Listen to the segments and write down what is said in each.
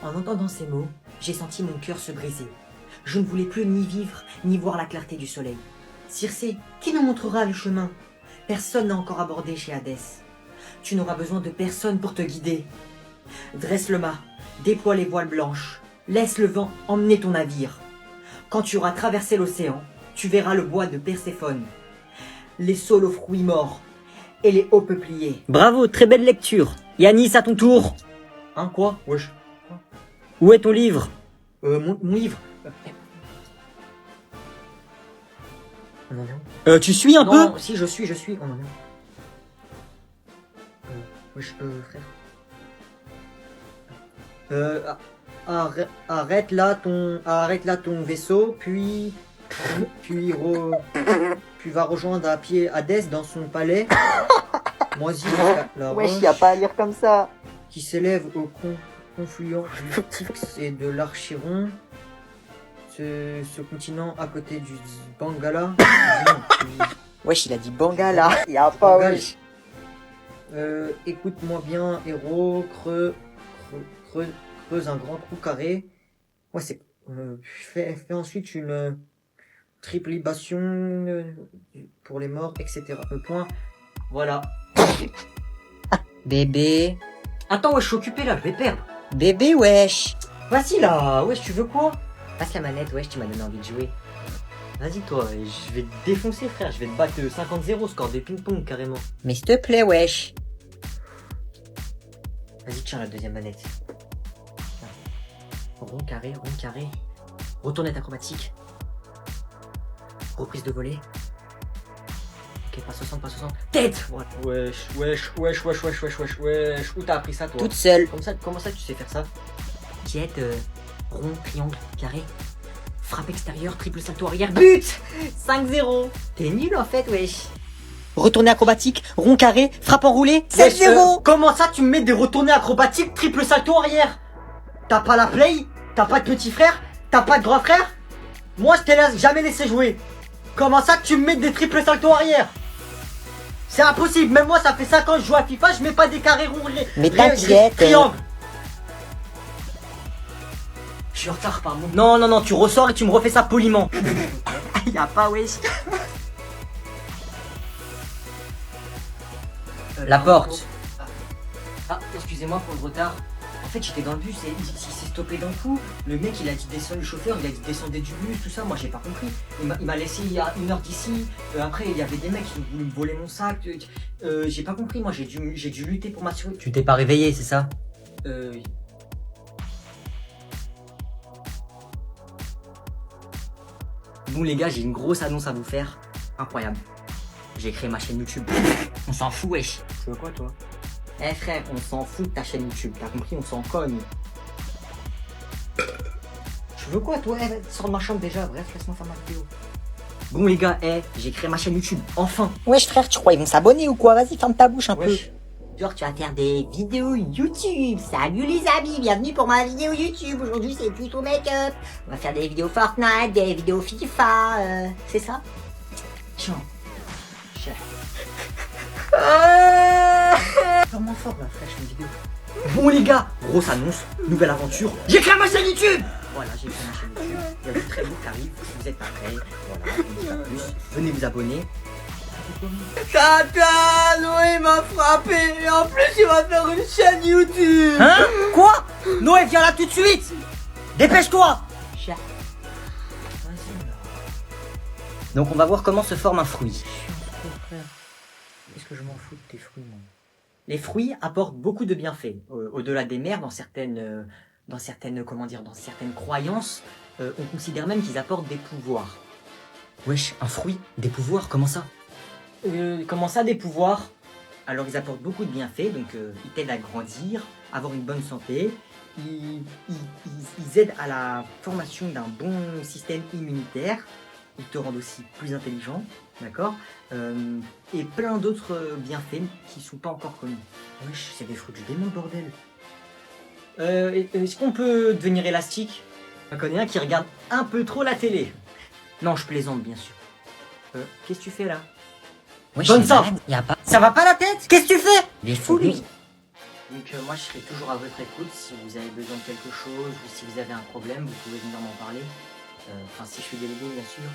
En entendant ces mots, j'ai senti mon cœur se briser. Je ne voulais plus ni vivre, ni voir la clarté du soleil. Circé, qui nous montrera le chemin? Personne n'a encore abordé chez Hadès. Tu n'auras besoin de personne pour te guider. Dresse le mât, déploie les voiles blanches, laisse le vent emmener ton navire. Quand tu auras traversé l'océan, tu verras le bois de Perséphone, les saules aux fruits morts et les hauts peupliers. Bravo, très belle lecture. Yanis, à ton tour. Hein, quoi? Wesh. Où est ton livre? Mon livre. On en est où? Tu suis un Non, peu? si, je suis. On en est où? Wesh, frère. Arrête là ton vaisseau, puis va rejoindre à pied Hadès dans son palais. Moisi la Wesh, roche y a pas à lire comme ça. qui s'élève au confluent du Styx et de l'Archiron. Ce continent à côté du Bangala. Wesh, il a dit Bangala. Y a pas, Bangala. wesh. Écoute-moi bien, héros, creuse un grand trou carré. Ouais, c'est. Fais ensuite une triple libation pour les morts, etc. Point. Voilà. Bébé. Attends, ouais, je suis occupé là, je vais perdre. Bébé, wesh. Vas-y là, wesh, tu veux quoi? Passe la manette, wesh, tu m'as donné envie de jouer. Vas-y toi, je vais te défoncer frère, je vais te battre 50-0, score de ping-pong carrément. Mais s'il te plaît, wesh. Vas-y, tiens la deuxième manette. Rond carré. Retournette acrobatique. Reprise de volée. Ok, pas 60. Tête! Wesh. Où t'as appris ça toi? Toute seule. Comment ça tu sais faire ça? Tiède, rond, triangle, carré. Frappe extérieure, triple salto arrière, but! 5-0. T'es nul en fait, wesh. Retournée acrobatique, rond carré, frappe enroulée, 7-0. Comment ça tu me mets des retournées acrobatiques, triple salto arrière? T'as pas la play? T'as pas de petit frère? T'as pas de grand frère? Moi je t'ai jamais laissé jouer. Comment ça tu me mets des triples salto arrière? C'est impossible, même moi ça fait 5 ans que je joue à FIFA, je mets pas des carrés ronds. Mais t'inquiète. Triangle. Je suis en retard, pardon. Non, tu ressors et tu me refais ça poliment. Y a pas, wesh. La porte. Ah, excusez-moi pour le retard. En fait, j'étais dans le bus et il s'est stoppé d'un coup. Le mec, il a dit descendre, le chauffeur, il a dit descendez du bus, tout ça. Moi, j'ai pas compris. Il m'a laissé il y a 1 heure d'ici. Après, il y avait des mecs qui voulaient me voler mon sac. J'ai pas compris. Moi, j'ai dû lutter pour m'assurer. Tu t'es pas réveillé, c'est ça? Bon les gars, j'ai une grosse annonce à vous faire. Incroyable. J'ai créé ma chaîne YouTube. On s'en fout, wesh. Tu veux quoi, toi? Eh frère, on s'en fout de ta chaîne YouTube. T'as compris, on s'en cogne. Tu veux quoi, toi? Sors de ma chambre déjà. Bref, laisse-moi faire ma vidéo. Bon les gars, j'ai créé ma chaîne YouTube. Enfin. Wesh, frère, tu crois ils vont s'abonner ou quoi? Vas-y, ferme ta bouche un Wesh. Genre, tu vas faire des vidéos YouTube. Salut les amis, bienvenue pour ma vidéo YouTube. Aujourd'hui, c'est plutôt make-up. On va faire des vidéos Fortnite, des vidéos FIFA. C'est ça? Tiens. Vraiment fort, là, frère, je fais une vidéo. Bon les gars, grosse annonce, nouvelle aventure. J'ai créé ma chaîne YouTube. Voilà, j'ai créé ma chaîne YouTube. Il y a du très beau qui arrive. Vous êtes pas prêts. Voilà, je vous dis pas plus. Venez vous abonner. Tata, Noé m'a frappé. Et en plus, il va faire une chaîne YouTube. Hein? Quoi? Noé, viens là tout de suite. Dépêche-toi. Vas-y, là. Donc on va voir comment se forme un fruit. Frère, qu'est-ce que je m'en fous de tes fruits, moi? Les fruits apportent beaucoup de bienfaits. Au-delà des mers, dans certaines croyances, on considère même qu'ils apportent des pouvoirs. Wesh, un fruit? Des pouvoirs, comment ça? Comment ça, des pouvoirs? Alors, ils apportent beaucoup de bienfaits, donc ils t'aident à grandir, avoir une bonne santé, ils aident à la formation d'un bon système immunitaire, ils te rendent aussi plus intelligent, d'accord? Et plein d'autres bienfaits qui sont pas encore connus. Wesh, c'est des fruits du démon, bordel. Est-ce qu'on peut devenir élastique? J'en connais un qui regarde un peu trop la télé. Non, je plaisante, bien sûr. Qu'est-ce que tu fais là? Wesh, Donne c'est ça. malade. Y a pas. Ça va pas la tête? Qu'est-ce que tu fais? Il est fou, lui. Donc moi je serai toujours à votre écoute. Si vous avez besoin de quelque chose ou si vous avez un problème, vous pouvez venir m'en parler. Enfin, si je suis délégué, bien sûr.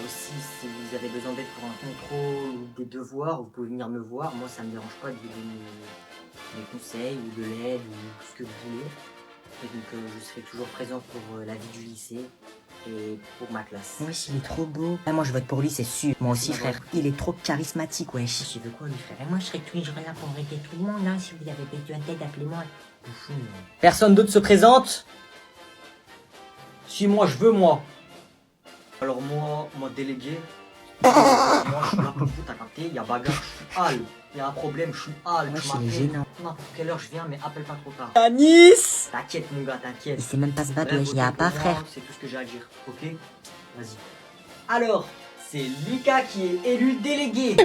Aussi, si vous avez besoin d'aide pour un contrôle ou des devoirs, vous pouvez venir me voir. Moi, ça me dérange pas de vous donner des conseils ou de l'aide ou ce que vous voulez. Et donc, je serai toujours présent pour la vie du lycée et pour ma classe. Wesh, il est trop beau. Ah, moi, je vote pour lui, c'est sûr. Moi aussi, Bah, frère. Il est trop charismatique, wesh. Tu veux quoi, lui, frère? Et moi, je serai toujours là pour aider tout le monde, hein. Si vous avez besoin d'aide, appelez-moi. Personne d'autre se présente? Si, moi, je veux, moi. Alors, moi délégué, moi, je suis là pour vous, t'as capté? Il y a bagarre, je suis hal. Il y a un problème, je suis hal. Wesh, Tu il est m'appelles. gênant. N'importe quelle heure je viens, mais appelle pas trop tard. À Nice. T'inquiète, mon gars, t'inquiète. Il sait même pas se battre, Bref, wesh. Il y a vote pas, pour frère. moi, c'est tout ce que j'ai à dire, ok? Vas-y. Alors, c'est Lucas qui est élu délégué.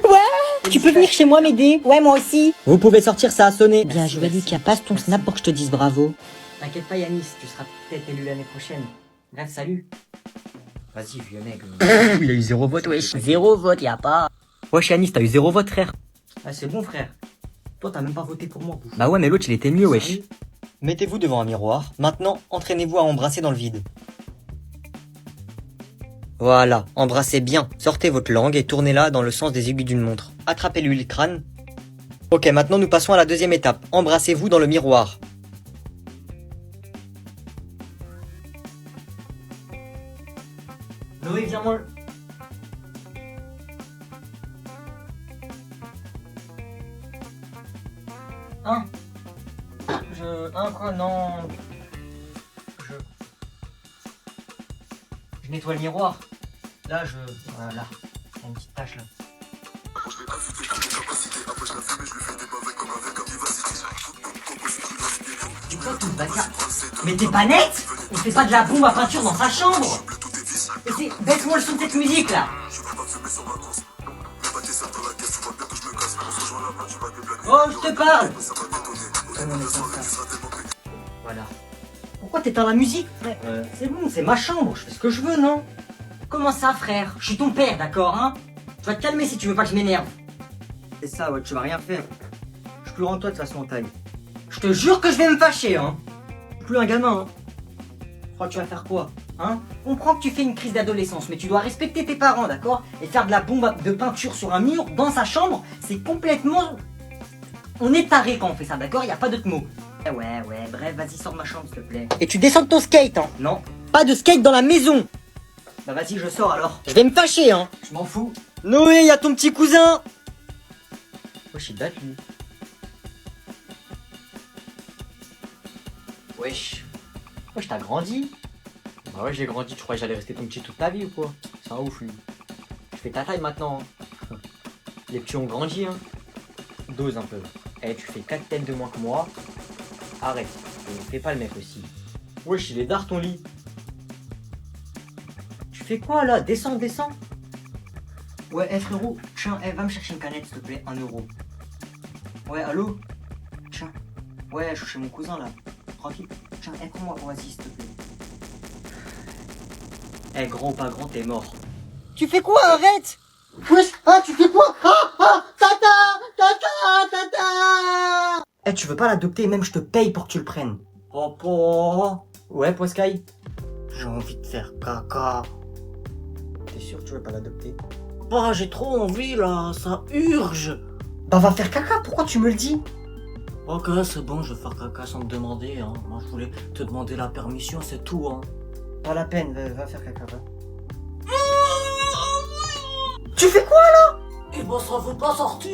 Tu peux venir chez moi m'aider? Ouais, moi aussi. Vous pouvez sortir, ça a sonné. Bien joué, Lucas. Passe ton snap pour que je te dise bravo. T'inquiète pas, Yanis, tu seras peut-être élu l'année prochaine. Bref, salut. Vas-y, vieux mec. Il a eu 0 vote, wesh. 0 vote, y a pas. Wesh, Yanis, t'as eu 0 vote, frère. Ah, c'est bon, frère. Toi, t'as même pas voté pour moi, bouffe. Bah ouais, mais l'autre, il était mieux, wesh. Mettez-vous devant un miroir. Maintenant, entraînez-vous à embrasser dans le vide. Voilà, embrassez bien. Sortez votre langue et tournez-la dans le sens des aiguilles d'une montre. Attrapez-lui le crâne. Ok, maintenant nous passons à la deuxième étape. Embrassez-vous dans le miroir. Noé, viens-moi. Quoi, non. Je nettoie le miroir. Là, voilà, il y a une petite tache là. Mais t'es pas net? On fait pas de la bombe à peinture dans sa chambre. Baisse-moi le son de cette musique là. Oh, je te parle. Voilà. Pourquoi t'éteins la musique, frère? C'est bon, c'est ma chambre, je fais ce que je veux, non? Comment ça, frère? Je suis ton père, d'accord, hein? Tu vas te calmer si tu veux pas que je m'énerve. C'est ça, ouais, tu vas rien faire. Je suis plus grand que toi de toute façon en taille. Je te jure que je vais me fâcher, hein? Je suis plus un gamin, hein? Tu crois que tu vas faire quoi? Hein? Je comprends que tu fais une crise d'adolescence, mais tu dois respecter tes parents, d'accord? Et faire de la bombe de peinture sur un mur dans sa chambre, c'est complètement... On est taré quand on fait ça, d'accord? Y a pas d'autre mot. Ouais, bref, vas-y, sors de ma chambre, s'il te plaît. Et tu descends de ton skate, hein? Non. Pas de skate dans la maison. Bah vas-y, je sors alors. Je vais me fâcher, hein. Je m'en fous. Noé, y a ton petit cousin. Wesh, il date, lui. Wesh. Wesh, t'as grandi? Bah ouais, j'ai grandi, tu crois que j'allais rester ton petit toute ta vie ou quoi? C'est un ouf, lui. Tu fais ta taille maintenant, hein. Les petits ont grandi, hein. Dose un peu. Eh, tu fais 4 têtes de moins que moi. Arrête. Et fais pas le mec aussi. Wesh, il est d'art ton lit. Tu fais quoi là? Descends. Ouais, frérot, tiens, va me chercher une canette s'il te plaît, 1 euro. Ouais, allô? Tiens. Ouais, je suis chez mon cousin là. Tranquille. Tiens, prends-moi, vas-y s'il te plaît. Grand ou pas grand, t'es mort. Tu fais quoi? Arrête. Wesh, tu fais quoi? Tata. Tu veux pas l'adopter, même je te paye pour que tu le prennes. Papa. Ouais, Poiscaille. J'ai envie de faire caca. T'es sûr que tu veux pas l'adopter? Bah, j'ai trop envie là, ça urge. Bah va faire caca, pourquoi tu me le dis? Ok, c'est bon, je vais faire caca sans te demander, hein. Moi, je voulais te demander la permission, c'est tout, hein. Pas la peine, va faire caca, va. Tu fais quoi là? Eh ben, ça veut pas sortir.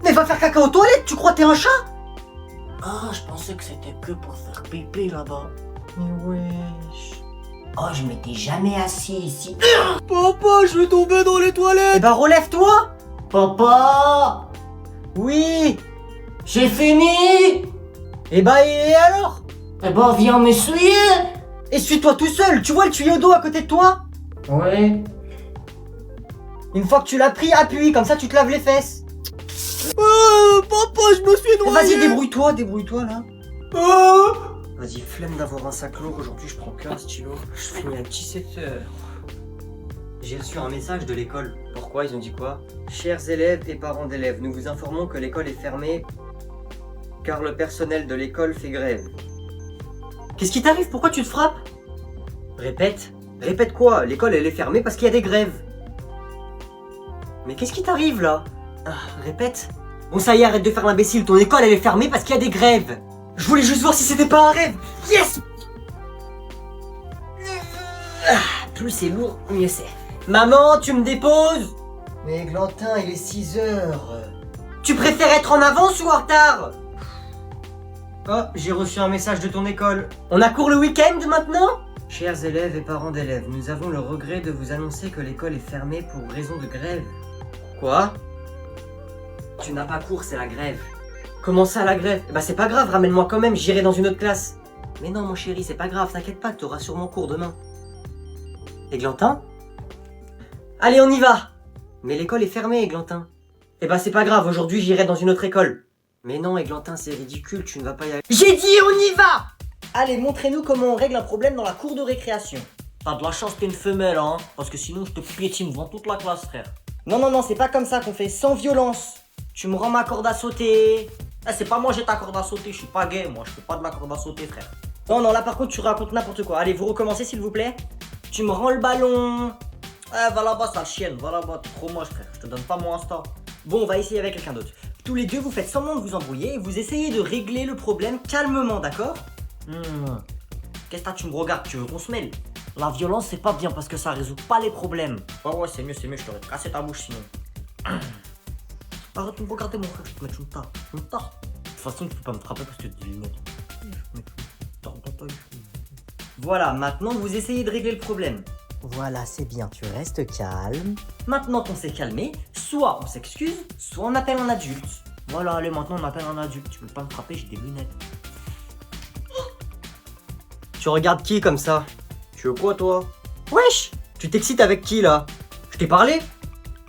Mais va faire caca aux toilettes, tu crois que t'es un chat? Ah, je pensais que c'était que pour faire pipi là-bas. Mais wesh. Oh, je m'étais jamais assis ici. Papa, je vais tomber dans les toilettes. Eh bah relève-toi. Papa, Oui. j'ai fini. Eh bah et alors? Eh ben, viens m'essuyer. Essuie-toi tout seul, tu vois le tuyau d'eau à côté de toi? Ouais. Une fois que tu l'as pris, appuie, comme ça tu te laves les fesses. Papa, je me suis noyé. Vas-y, débrouille-toi là. Vas-y, flemme d'avoir un sac lourd, aujourd'hui je prends qu'un stylo. Je finis à 17h. J'ai reçu un message de l'école. Pourquoi? Ils ont dit quoi? Chers élèves et parents d'élèves, nous vous informons que l'école est fermée. car le personnel de l'école fait grève. Qu'est-ce qui t'arrive? Pourquoi tu te frappes? Répète. Répète quoi? L'école elle est fermée parce qu'il y a des grèves. Mais qu'est-ce qui t'arrive là? Répète. Bon ça y est, arrête de faire l'imbécile, ton école elle est fermée parce qu'il y a des grèves. Je voulais juste voir si c'était pas un rêve. Yes! Plus c'est lourd, mieux c'est. Maman, tu me déposes? Mais Glantin, il est 6 heures. Tu préfères être en avance ou en retard? Oh, j'ai reçu un message de ton école. On a cours le week-end maintenant? Chers élèves et parents d'élèves, nous avons le regret de vous annoncer que l'école est fermée pour raison de grève. Quoi? Tu n'as pas cours, c'est la grève. Comment ça la grève? Bah c'est pas grave, ramène-moi quand même, j'irai dans une autre classe. Mais non mon chéri, c'est pas grave, t'inquiète pas, t'auras sûrement cours demain. Églantin? Allez, on y va! Mais l'école est fermée, Églantin. Eh bah c'est pas grave, aujourd'hui j'irai dans une autre école. Mais non, Églantin, c'est ridicule, tu ne vas pas y aller. J'ai dit on y va! Allez, montrez-nous comment on règle un problème dans la cour de récréation. T'as de la chance t'es une femelle, hein, parce que sinon je te piétine devant toute la classe, frère. Non, c'est pas comme ça qu'on fait, sans violence. Tu me rends ma corde à sauter. Ah, c'est pas moi j'ai ta corde à sauter, je suis pas gay, moi je fais pas de la corde à sauter, frère. Non, là par contre tu racontes n'importe quoi. Allez, vous recommencez s'il vous plaît. Tu me rends le ballon. Ah, va là-bas, sale chienne, va là-bas, t'es trop moche, frère, je te donne pas mon Insta. Bon, on va essayer avec quelqu'un d'autre. Tous les deux, vous faites semblant de vous embrouiller et vous essayez de régler le problème calmement, d'accord? Qu'est-ce que tu me regardes? Tu veux qu'on se mêle? La violence, c'est pas bien parce que ça résout pas les problèmes. Oh ouais, c'est mieux, je t'aurais cassé ta bouche sinon. Arrête de me regarder, mon frère, je vais te mettre une tarte. Une tarte? De toute façon, tu peux pas me frapper parce que tu as des lunettes. Voilà, maintenant vous essayez de régler le problème. Voilà, c'est bien, tu restes calme. Maintenant qu'on s'est calmé, soit on s'excuse, soit on appelle un adulte. Voilà, allez, maintenant on appelle un adulte. Tu peux pas me frapper, j'ai des lunettes. Tu regardes qui comme ça? Tu veux quoi, toi? Wesh! Tu t'excites avec qui, là? Je t'ai parlé?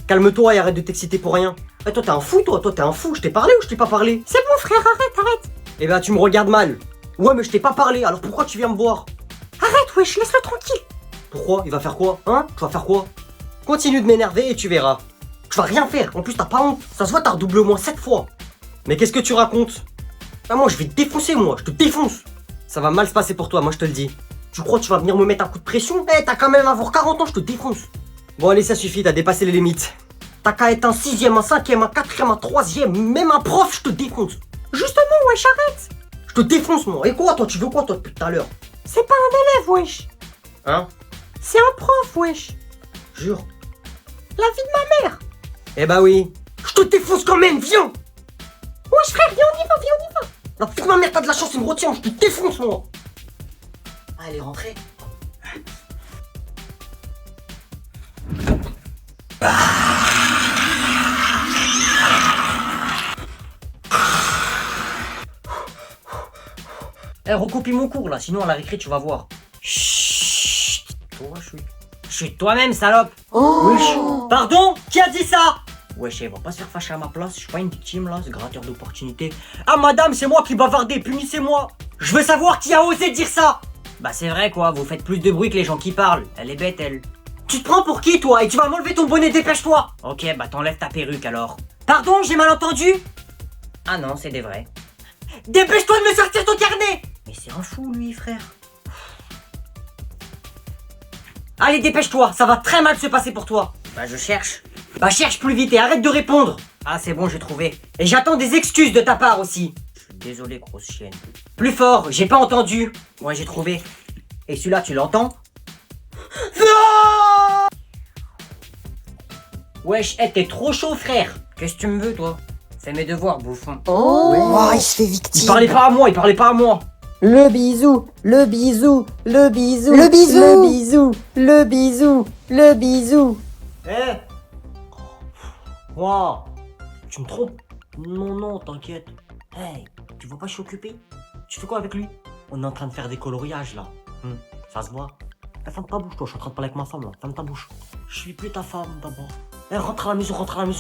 Calme-toi et arrête de t'exciter pour rien. Eh, toi, t'es un fou, toi, t'es un fou. Je t'ai parlé ou je t'ai pas parlé? C'est bon, frère, arrête. Eh ben, tu me regardes mal. Ouais, mais je t'ai pas parlé, alors pourquoi tu viens me voir? Arrête, wesh, laisse-le tranquille. Pourquoi? Il va faire quoi? Hein? Tu vas faire quoi? Continue de m'énerver et tu verras. Tu vas rien faire. En plus, t'as pas honte. Ça se voit, t'as redoublé au moins 7 fois. Mais qu'est-ce que tu racontes? Ah, moi, je vais te défoncer, moi. Je te défonce. Ça va mal se passer pour toi, moi, je te le dis. Tu crois que tu vas venir me mettre un coup de pression? Eh, t'as quand même avoir 40 ans, je te défonce. Bon, allez, ça suffit, t'as dépassé les limites. T'as qu'à être un 6ème, un 5ème, un 4ème, un 3ème, même un prof, je te défonce. Justement, wesh, arrête. Je te défonce, moi. Et quoi, toi, tu veux quoi, toi, depuis tout à l'heure? C'est pas un élève, wesh. Hein? C'est un prof, wesh. Jure. La vie de ma mère. Eh bah oui. Je te défonce quand même, viens. Wesh, frère, viens, on y va. La vie de ma mère, t'as de la chance, il me retient, je te défonce, moi. Ah, elle est rentrée. Eh, recopie mon cours là, sinon à la récré tu vas voir. Chut. Toi, je suis toi-même, salope. Wesh. Pardon? Qui a dit ça? Wesh, elle va pas se faire fâcher à ma place, je suis pas une victime là, c'est gratteur d'opportunité. Ah madame, c'est moi qui bavardais, punissez-moi. Je veux savoir qui a osé dire ça. Bah c'est vrai quoi, vous faites plus de bruit que les gens qui parlent. Elle est bête elle. Tu te prends pour qui toi? Et tu vas m'enlever ton bonnet, dépêche-toi. Ok, bah t'enlèves ta perruque alors. Pardon, j'ai mal entendu? Ah non, c'est des vrais. Dépêche-toi de me sortir ton carnet. Mais c'est un fou lui, frère. Allez, dépêche-toi, ça va très mal se passer pour toi. Bah je cherche. Bah cherche plus vite et arrête de répondre. Ah c'est bon, j'ai trouvé. Et j'attends des excuses de ta part aussi. Je suis désolé, grosse chienne. Plus fort, j'ai pas entendu. Ouais, j'ai trouvé. Et celui-là, tu l'entends? Non! Wesh, t'es trop chaud, frère. Qu'est-ce que tu me veux, toi? Fais mes devoirs, bouffon. Oh, il se fait victime. Il parlait pas à moi. Le bisou. Eh! Moi! Tu me trompes? Non, t'inquiète. Hey, tu vois pas, je suis occupé? Tu fais quoi avec lui? On est en train de faire des coloriages là. Ça se voit. Eh, ferme ta bouche, toi, je suis en train de parler avec ma femme là. Ferme ta bouche. Je suis plus ta femme d'abord. Eh, rentre à la maison,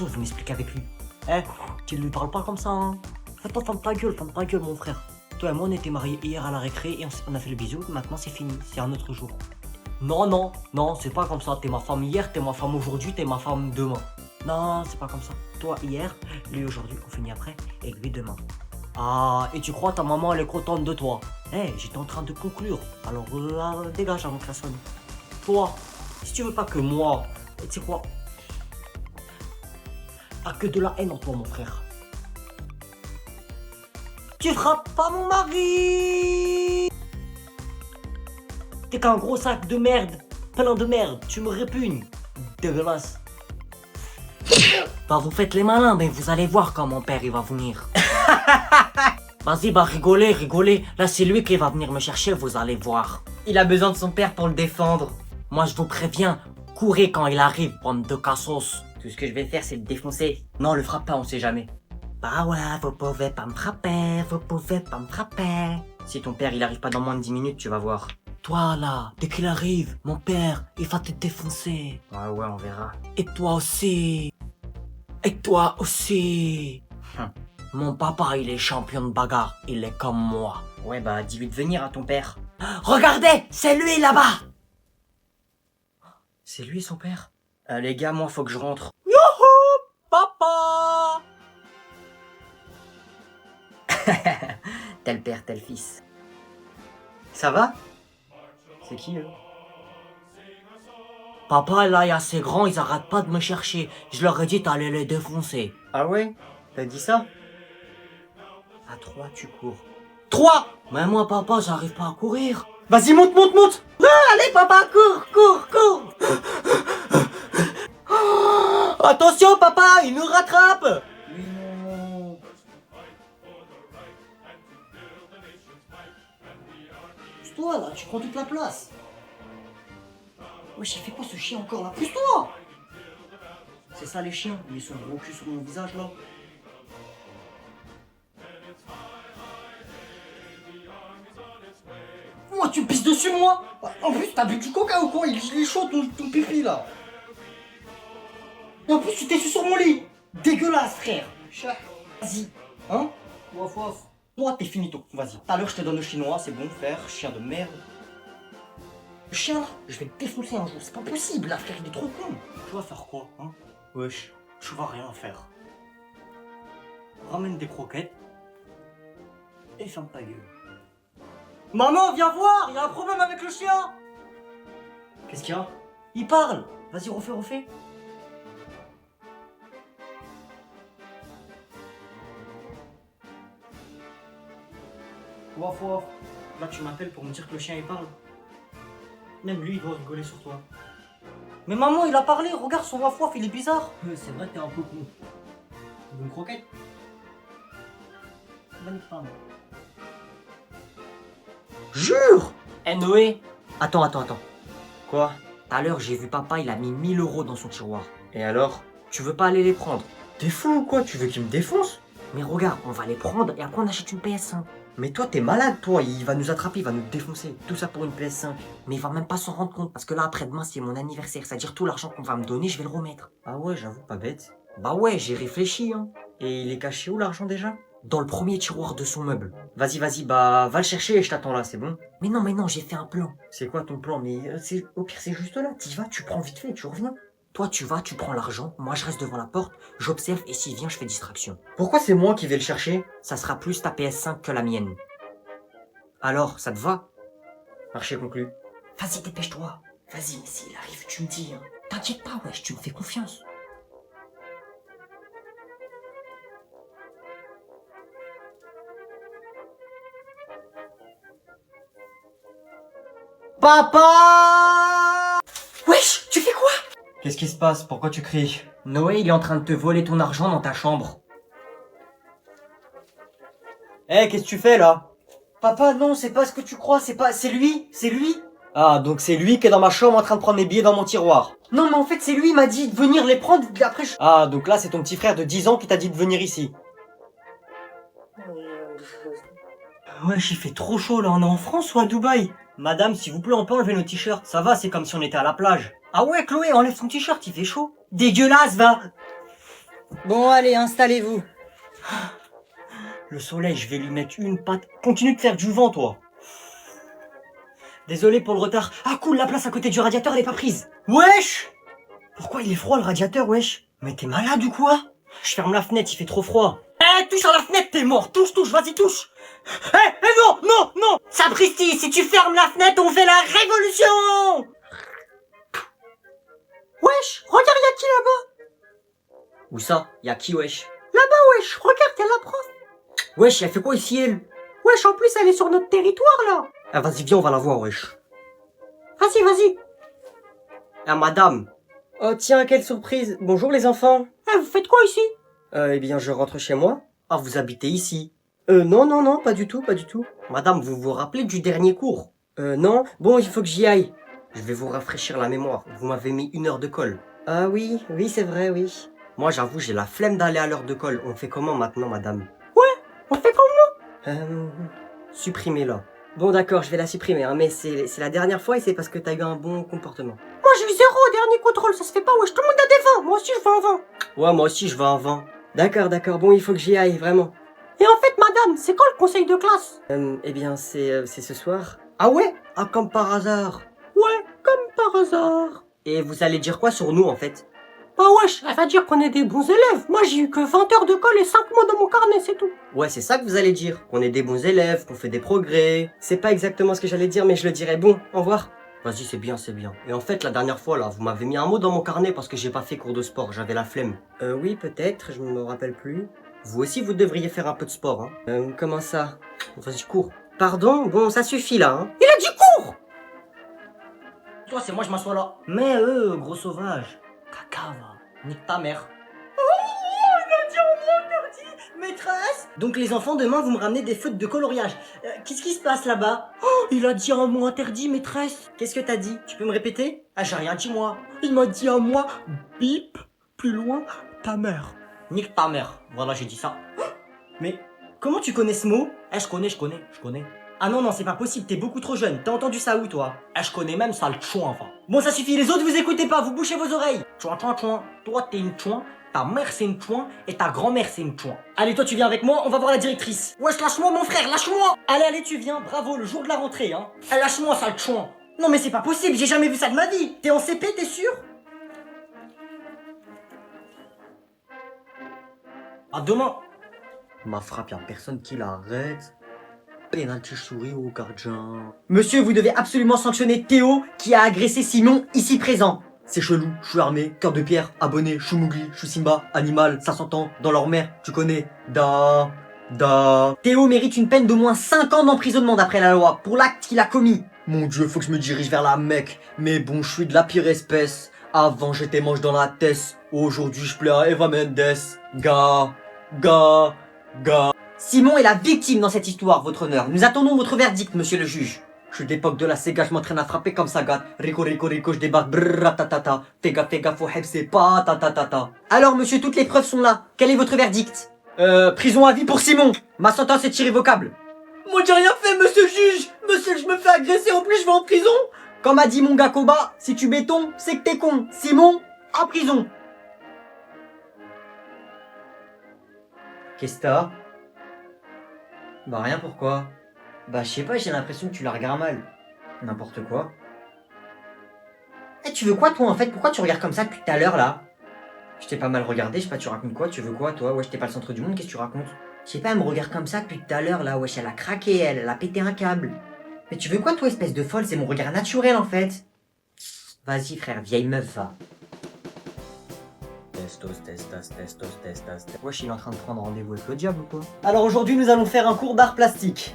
je vais m'expliquer avec lui. Eh, tu lui parles pas comme ça, hein. Fais-toi, ferme ta gueule, mon frère. Toi et moi, on était mariés hier à la récré et on a fait le bisou. Maintenant, c'est fini, c'est un autre jour. Non, c'est pas comme ça. T'es ma femme hier, t'es ma femme aujourd'hui, t'es ma femme demain. Non, c'est pas comme ça. Toi hier, lui aujourd'hui, on finit après, et lui demain. Ah, et tu crois ta maman elle est contente de toi? Eh, j'étais en train de conclure. Alors dégage avant que ça sonne. Toi, si tu veux pas que moi, tu sais quoi? T'as que de la haine en toi mon frère. Tu frappes pas mon mari! T'es qu'un gros sac de merde, plein de merde, tu me répugnes. Dégueulasse. Bah vous faites les malins, mais vous allez voir quand mon père il va venir. Vas-y, bah rigolez, rigolez. Là c'est lui qui va venir me chercher, vous allez voir. Il a besoin de son père pour le défendre. Moi je vous préviens, courez quand il arrive, bande de cassos. Tout ce que je vais faire, c'est le défoncer. Non, le frappe pas, on sait jamais. Bah ouais, vous pouvez pas me frapper, vous pouvez pas me frapper. Si ton père, il arrive pas dans moins de 10 minutes, tu vas voir. Toi là, dès qu'il arrive, mon père, il va te défoncer. Ouais, on verra. Et toi aussi. Et toi aussi. Mon papa, il est champion de bagarre, il est comme moi. Ouais, bah dis-lui de venir à ton père. Regardez, c'est lui là-bas. C'est lui son père? Les gars, moi, faut que je rentre. Youhou, papa. Tel père, tel fils. Ça va? C'est qui, eux? Papa, là, il y a ces grands, ils arrêtent pas de me chercher. Je leur ai dit t'allais les défoncer. Ah ouais? T'as dit ça? À 3, tu cours. 3! Mais moi, papa, j'arrive pas à courir. Vas-y, monte! Allez, papa, cours! Attention, papa, il nous rattrape! Oui, non. Pousse-toi, là, tu prends toute la place. Wesh, il fait quoi ce chien encore, là? Pousse-toi! C'est ça, les chiens, ils sont gros cul sur mon visage, là. Moi, tu me pisses dessus, moi! En plus, t'as bu du coca ou quoi? Il est chaud, ton pipi, là. Et en plus, tu t'es su sur mon lit. Dégueulasse, frère. Vas-y. Hein? Wouf. Toi, t'es finito. Vas-y. Tout à l'heure, je te donne le chinois. C'est bon, frère. Chien de merde. Le chien, là, je vais te défoncer un jour. C'est pas possible, là, frère. Il est trop con. Tu vas faire quoi, hein? Wesh, tu vas rien faire. Ramène des croquettes. Et ferme ta gueule. Maman, viens voir. Il y a un problème avec le chien. Qu'est-ce qu'il y a? Il parle. Vas-y, refais. Wouf. Là, tu m'appelles pour me dire que le chien, il parle. Même lui, il doit rigoler sur toi. Mais maman, il a parlé. Regarde, son waf, il est bizarre. C'est vrai que t'es un peu con. Tu veux une croquette? Jure! Eh Noé! Attends. Quoi? Tout à l'heure, j'ai vu papa, il a mis 1000 € dans son tiroir. Et alors? Tu veux pas aller les prendre? T'es fou ou quoi? Tu veux qu'il me défonce? Mais regarde, on va les prendre et après on achète une PS5. Mais toi, t'es malade, toi. Il va nous attraper, il va nous défoncer. Tout ça pour une PS5. Mais il va même pas s'en rendre compte parce que là, après-demain, c'est mon anniversaire. C'est-à-dire tout l'argent qu'on va me donner, je vais le remettre. Ah ouais, j'avoue, pas bête. Bah ouais, j'ai réfléchi, hein. Et il est caché où, l'argent, déjà? Dans le premier tiroir de son meuble. Vas-y, bah, va le chercher et je t'attends là, c'est bon? Mais non, j'ai fait un plan. C'est quoi ton plan? Mais au pire, c'est juste là. T'y vas, tu prends vite fait et tu reviens. Toi, tu vas, tu prends l'argent. Moi, je reste devant la porte, j'observe et s'il vient, je fais distraction. Pourquoi c'est moi qui vais le chercher? Ça sera plus ta PS5 que la mienne. Alors, ça te va? Marché conclu. Vas-y, dépêche-toi. Vas-y, mais s'il arrive, tu me dis, hein. T'inquiète pas, wesh, tu me fais confiance. Papa! Wesh, tu fais quoi? Qu'est-ce qui se passe? Pourquoi tu cries? Noé, il est en train de te voler ton argent dans ta chambre. Eh, qu'est-ce que tu fais là? Papa, non, c'est pas ce que tu crois, c'est lui. Ah, donc c'est lui qui est dans ma chambre en train de prendre mes billets dans mon tiroir. Non, mais en fait, c'est lui, il m'a dit de venir les prendre, après je... Ah, donc là, c'est ton petit frère de 10 ans qui t'a dit de venir ici. Wesh, il fait trop chaud là, on est en France ou à Dubaï? Madame, s'il vous plaît, on peut enlever nos t-shirts. Ça va, c'est comme si on était à la plage. Ah ouais, Chloé, enlève ton t-shirt, il fait chaud. Dégueulasse, va. Bon, allez, installez-vous. Le soleil, je vais lui mettre une patte. Continue de faire du vent, toi. Désolé pour le retard. Ah cool, la place à côté du radiateur, elle est pas prise. Wesh! Pourquoi il est froid le radiateur, wesh? Mais t'es malade ou quoi? Je ferme la fenêtre, il fait trop froid. Eh, Arrête, touche à la fenêtre, t'es mort. Touche, vas-y, touche. Non. Sapristi, si tu fermes la fenêtre, on fait la révolution. Wesh, regarde, y'a qui là-bas? Où ça? Y'a qui, wesh? Là-bas, wesh, regarde, y'a la prof. Wesh, elle fait quoi ici, elle? Wesh, en plus, elle est sur notre territoire, là. Ah, vas-y, viens, on va la voir, wesh. Vas-y. Ah, madame. Oh, tiens, quelle surprise. Bonjour, les enfants. Vous faites quoi ici? Eh bien, je rentre chez moi. Ah, vous habitez ici? Non, pas du tout. Madame, vous vous rappelez du dernier cours? Non. Bon, il faut que j'y aille. Je vais vous rafraîchir la mémoire. Vous m'avez mis 1 heure de colle. Ah oui, c'est vrai, oui. Moi, j'avoue, j'ai la flemme d'aller à l'heure de colle. On fait comment maintenant, madame? Ouais, on fait comment? Supprimez-la. Bon, d'accord, je vais la supprimer, hein, mais c'est la dernière fois et c'est parce que t'as eu un bon comportement. Moi, j'ai eu 0 au dernier contrôle, ça se fait pas, wesh, tout le monde a des 20. Moi aussi, je veux un 20. Ouais, moi aussi, je veux un 20. D'accord, bon, il faut que j'y aille, vraiment. Et en fait, madame, c'est quand le conseil de classe? Eh bien, c'est ce soir. Ah ouais? Ah, comme par hasard. Ouais, comme par hasard. Et vous allez dire quoi sur nous, en fait? Bah wesh, elle va dire qu'on est des bons élèves. Moi, j'ai eu que 20 heures de colle et 5 mots dans mon carnet, c'est tout. Ouais, c'est ça que vous allez dire. Qu'on est des bons élèves, qu'on fait des progrès. C'est pas exactement ce que j'allais dire, mais je le dirai. Bon, au revoir. Vas-y, c'est bien. Et en fait, la dernière fois, là, vous m'avez mis un mot dans mon carnet parce que j'ai pas fait cours de sport. J'avais la flemme. Oui, peut-être, je me rappelle plus. Vous aussi, vous devriez faire un peu de sport, hein. Comment ça? Vas-y, cours. Pardon? Bon, ça suffit, là, hein. Il a dit cours! Toi, c'est moi, je m'assois là. Mais gros sauvage. Caca, va. Nique ta mère. Oh, il a dit en moi, interdit, maîtresse. Donc les enfants, demain, vous me ramenez des feutres de coloriage. Qu'est-ce qui se passe là-bas? Oh, il a dit un mot interdit, maîtresse. Qu'est-ce que t'as dit? Tu peux me répéter? Ah, j'ai rien dit, moi. Il m'a dit à moi, bip, plus loin, ta mère. Nique ta mère. Voilà, j'ai dit ça. Mais comment tu connais ce mot? Je connais. Ah non, c'est pas possible, t'es beaucoup trop jeune. T'as entendu ça où, toi? Je connais même ça, le chouin, enfin. Bon, ça suffit, les autres, vous écoutez pas, vous bouchez vos oreilles. Chouin. Toi, t'es une chouin, ta mère, c'est une chouin, et ta grand-mère, c'est une chouin. Allez, toi, tu viens avec moi, on va voir la directrice. Wesh, lâche-moi, mon frère, lâche-moi. Allez, tu viens, bravo, le jour de la rentrée, hein. Lâche-moi, sale chouin. Non, mais c'est pas possible, j'ai jamais vu ça de ma vie. T'es en CP, t'es sûr? À demain. Ma frappe, y'a personne qui l'arrête. Pénalty souris au gardien. Monsieur, vous devez absolument sanctionner Théo qui a agressé Simon ici présent. C'est chelou, je suis armé, cœur de pierre, abonné, je suis Mowgli, je suis Simba, animal, ça s'entend, dans leur mère, tu connais. Théo mérite une peine d'au moins 5 ans d'emprisonnement d'après la loi, pour l'acte qu'il a commis. Mon Dieu, faut que je me dirige vers la Mecque, mais bon, je suis de la pire espèce. Avant j'étais manche dans la tête, aujourd'hui je plais à Eva Mendes. Ga. Simon est la victime dans cette histoire, votre honneur. Nous attendons votre verdict, monsieur le juge. Je suis d'époque de la Sega, je m'entraîne à frapper comme ça gâte. Rico, je débarque, brrr, tatata. Fais gaffe, au heb, c'est pas tatata. Alors, monsieur, toutes les preuves sont là. Quel est votre verdict? Prison à vie pour Simon. Ma sentence est irrévocable. Moi, j'ai rien fait, monsieur le juge. Monsieur, je me fais agresser, en plus, je vais en prison. Comme a dit mon gars Koba, si tu béton, c'est que t'es con. Simon, en prison. Qu'est-ce que t'as? Bah rien, pourquoi? Bah je sais pas, j'ai l'impression que tu la regardes mal. N'importe quoi. Tu veux quoi toi en fait? Pourquoi tu regardes comme ça depuis tout à l'heure là? Je t'ai pas mal regardé, je sais pas, tu racontes quoi? Tu veux quoi toi? Wesh, t'es pas le centre du monde, qu'est-ce que tu racontes? Je sais pas, elle me regarde comme ça depuis tout à l'heure là, wesh, elle a craqué, elle a pété un câble. Mais tu veux quoi toi, espèce de folle? C'est mon regard naturel en fait. Vas-y frère, vieille meuf, va. Testos. Wesh, il est en train de prendre rendez-vous avec le diable ou quoi? Alors aujourd'hui, nous allons faire un cours d'art plastique.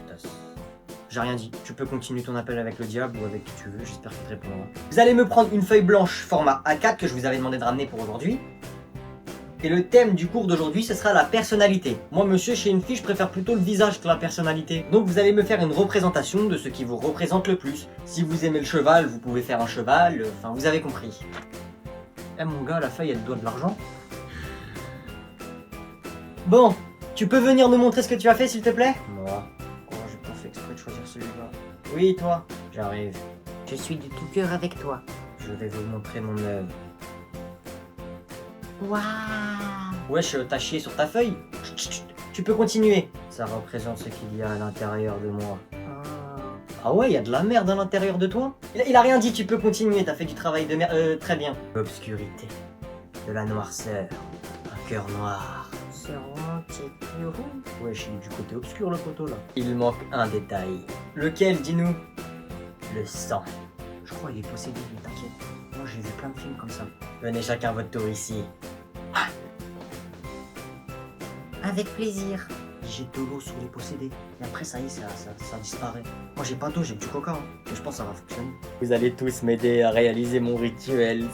J'ai rien dit. Tu peux continuer ton appel avec le diable ou avec qui tu veux, j'espère qu'il te répondra. Vous allez me prendre une feuille blanche format A4 que je vous avais demandé de ramener pour aujourd'hui. Et le thème du cours d'aujourd'hui, ce sera la personnalité. Moi, monsieur, chez une fille, je préfère plutôt le visage que la personnalité. Donc vous allez me faire une représentation de ce qui vous représente le plus. Si vous aimez le cheval, vous pouvez faire un cheval, enfin, vous avez compris. Mon gars, la feuille, elle doit de l'argent. Bon, tu peux venir nous montrer ce que tu as fait, s'il te plaît? Moi. Oh, j'ai pas fait exprès de choisir celui-là. Oui, toi. J'arrive. Je suis de tout cœur avec toi. Je vais vous montrer mon œuvre. Waouh! Wesh, t'as chié sur ta feuille? Chut, tu peux continuer. Ça représente ce qu'il y a à l'intérieur de moi. Ah ouais, il y a de la merde à l'intérieur de toi? Il a rien dit, tu peux continuer, t'as fait du travail de merde. Très bien. L'obscurité, de la noirceur, un cœur noir. C'est roi. euros. Ouais, je suis du côté obscur le poteau là. Il manque un détail. Lequel, dis-nous? Le sang. Je crois qu'il est possédé, mais t'inquiète. Moi j'ai vu plein de films comme ça. Venez chacun votre tour ici. Avec plaisir. Il jette de l'eau sur les possédés. Et après ça y est, ça disparaît. Moi j'ai pas d'eau, j'ai du coca. Hein. Mais je pense que ça va fonctionner. Vous allez tous m'aider à réaliser mon rituel.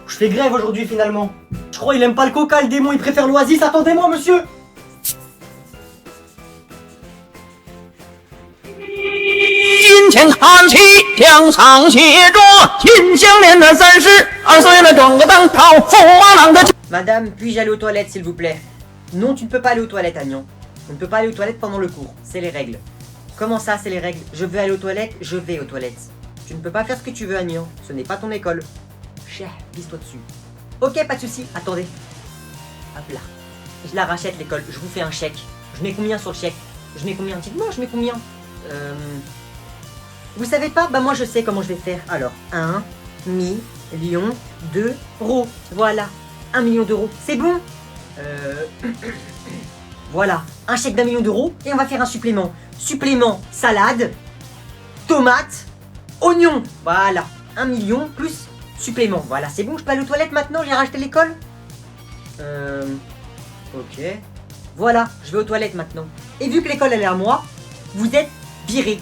Je fais grève aujourd'hui finalement. Je crois il aime pas le coca, le démon, il préfère l'oasis. Attendez-moi, monsieur. Madame, puis-je aller aux toilettes s'il vous plaît? Non, tu ne peux pas aller aux toilettes, Agnon. On ne peut pas aller aux toilettes pendant le cours, c'est les règles. Comment ça, c'est les règles? Je veux aller aux toilettes, je vais aux toilettes. Tu ne peux pas faire ce que tu veux, Agnon. Ce n'est pas ton école. Chef, pisse-toi dessus. Ok, pas de soucis, attendez. Hop là. Je la rachète l'école, je vous fais un chèque. Je mets combien sur le chèque? Je mets combien? Dites-moi, je mets combien? Vous savez pas? Bah moi je sais comment je vais faire. Alors, 1 million d'euros. Voilà, 1 million d'euros. C'est bon? Voilà, un chèque d'1 million d'euros et on va faire un supplément. Supplément, salade, tomate, oignon. Voilà, 1 million plus supplément. Voilà, c'est bon, je peux aller aux toilettes maintenant? J'ai racheté l'école? Ok. Voilà, je vais aux toilettes maintenant. Et vu que l'école elle est à moi, vous êtes virés.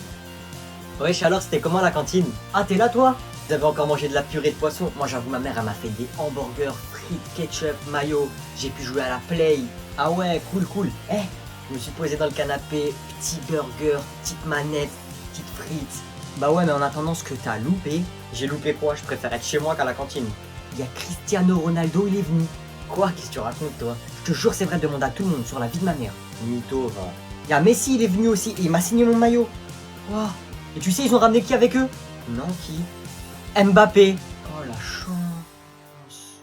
Wesh, alors c'était comment la cantine? Ah, t'es là toi? Vous avez encore mangé de la purée de poisson? Moi j'avoue, ma mère elle m'a fait des hamburgers, frites, ketchup, mayo. J'ai pu jouer à la play. Ah ouais, cool. Eh, je me suis posé dans le canapé, petit burger, petite manette, petite frites. Bah ouais, mais en attendant ce que t'as loupé. J'ai loupé quoi? Je préfère être chez moi qu'à la cantine. Il y a Cristiano Ronaldo, il est venu. Quoi? Qu'est-ce que tu racontes toi? Je te jure c'est vrai, demande à tout le monde sur la vie de ma mère. Mytho, va. Il y a Messi, il est venu aussi, et il m'a signé mon maillot. Quoi? Et tu sais ils ont ramené qui avec eux? Non, qui? Mbappé. Oh la chance.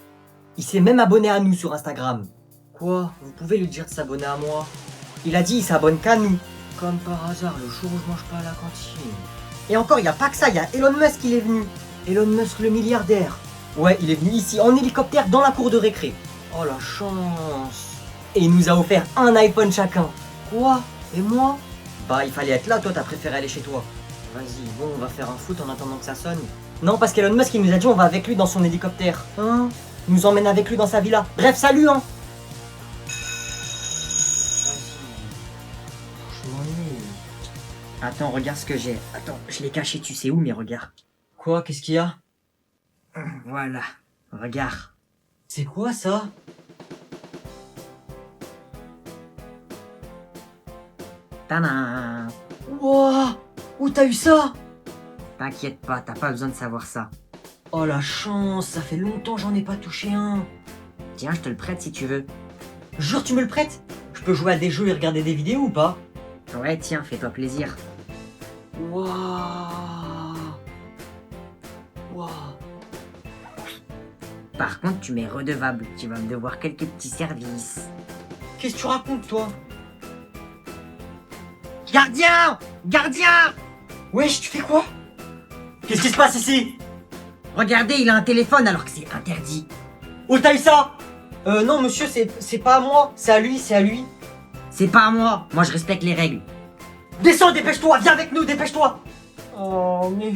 Il s'est même abonné à nous sur Instagram. Quoi? Vous pouvez lui dire de s'abonner à moi? Il a dit il s'abonne qu'à nous. Comme par hasard, le jour où je mange pas à la cantine. Et encore, il n'y a pas que ça, il y a Elon Musk qui est venu. Elon Musk le milliardaire. Ouais, il est venu ici en hélicoptère dans la cour de récré. Oh la chance. Et il nous a offert un iPhone chacun. Quoi? Et moi? Bah il fallait être là, toi t'as préféré aller chez toi. Vas-y, bon, on va faire un foot en attendant que ça sonne. Non, parce qu'Elon Musk, il nous a dit on va avec lui dans son hélicoptère. Hein? Il nous emmène avec lui dans sa villa. Bref, salut, hein! Vas-y. Je m'ennuie. Attends, regarde ce que j'ai. Attends, je l'ai caché, tu sais où, mais regarde. Quoi? Qu'est-ce qu'il y a? Voilà. Regarde. C'est quoi, ça? Tadam! Wouah! Où t'as eu ça? T'inquiète pas, t'as pas besoin de savoir ça. Oh la chance, ça fait longtemps j'en ai pas touché un. Tiens, je te le prête si tu veux. Jure, tu me le prêtes? Je peux jouer à des jeux et regarder des vidéos ou pas? Ouais, tiens, fais-toi plaisir. Waouh. Waouh. Par contre, tu m'es redevable. Tu vas me devoir quelques petits services. Qu'est-ce que tu racontes, toi? Gardien! Gardien! Wesh, tu fais quoi? Qu'est-ce qui se passe ici? Regardez, il a un téléphone alors que c'est interdit. Où t'as eu ça? Non monsieur, c'est pas à moi, c'est à lui, c'est à lui. C'est pas à moi, moi je respecte les règles. Descends, dépêche-toi, viens avec nous, dépêche-toi. Oh mais...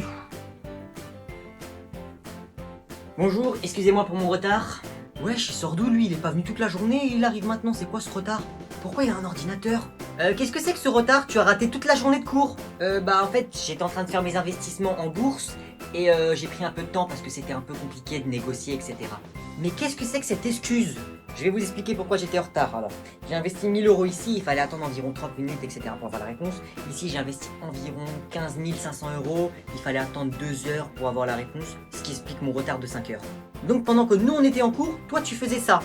Bonjour, excusez-moi pour mon retard. Wesh, il sort d'où lui? Il est pas venu toute la journée et il arrive maintenant, c'est quoi ce retard? Pourquoi il a un ordinateur? Qu'est-ce que c'est que ce retard? Tu as raté toute la journée de cours? Bah en fait, j'étais en train de faire mes investissements en bourse et j'ai pris un peu de temps parce que c'était un peu compliqué de négocier, etc. Mais qu'est-ce que c'est que cette excuse? Je vais vous expliquer pourquoi j'étais en retard alors. J'ai investi 1000 € ici, il fallait attendre environ 30 minutes, etc. pour avoir la réponse. Ici, j'ai investi environ 15 500 €, il fallait attendre 2 heures pour avoir la réponse, ce qui explique mon retard de 5 heures. Donc pendant que nous on était en cours, toi tu faisais ça.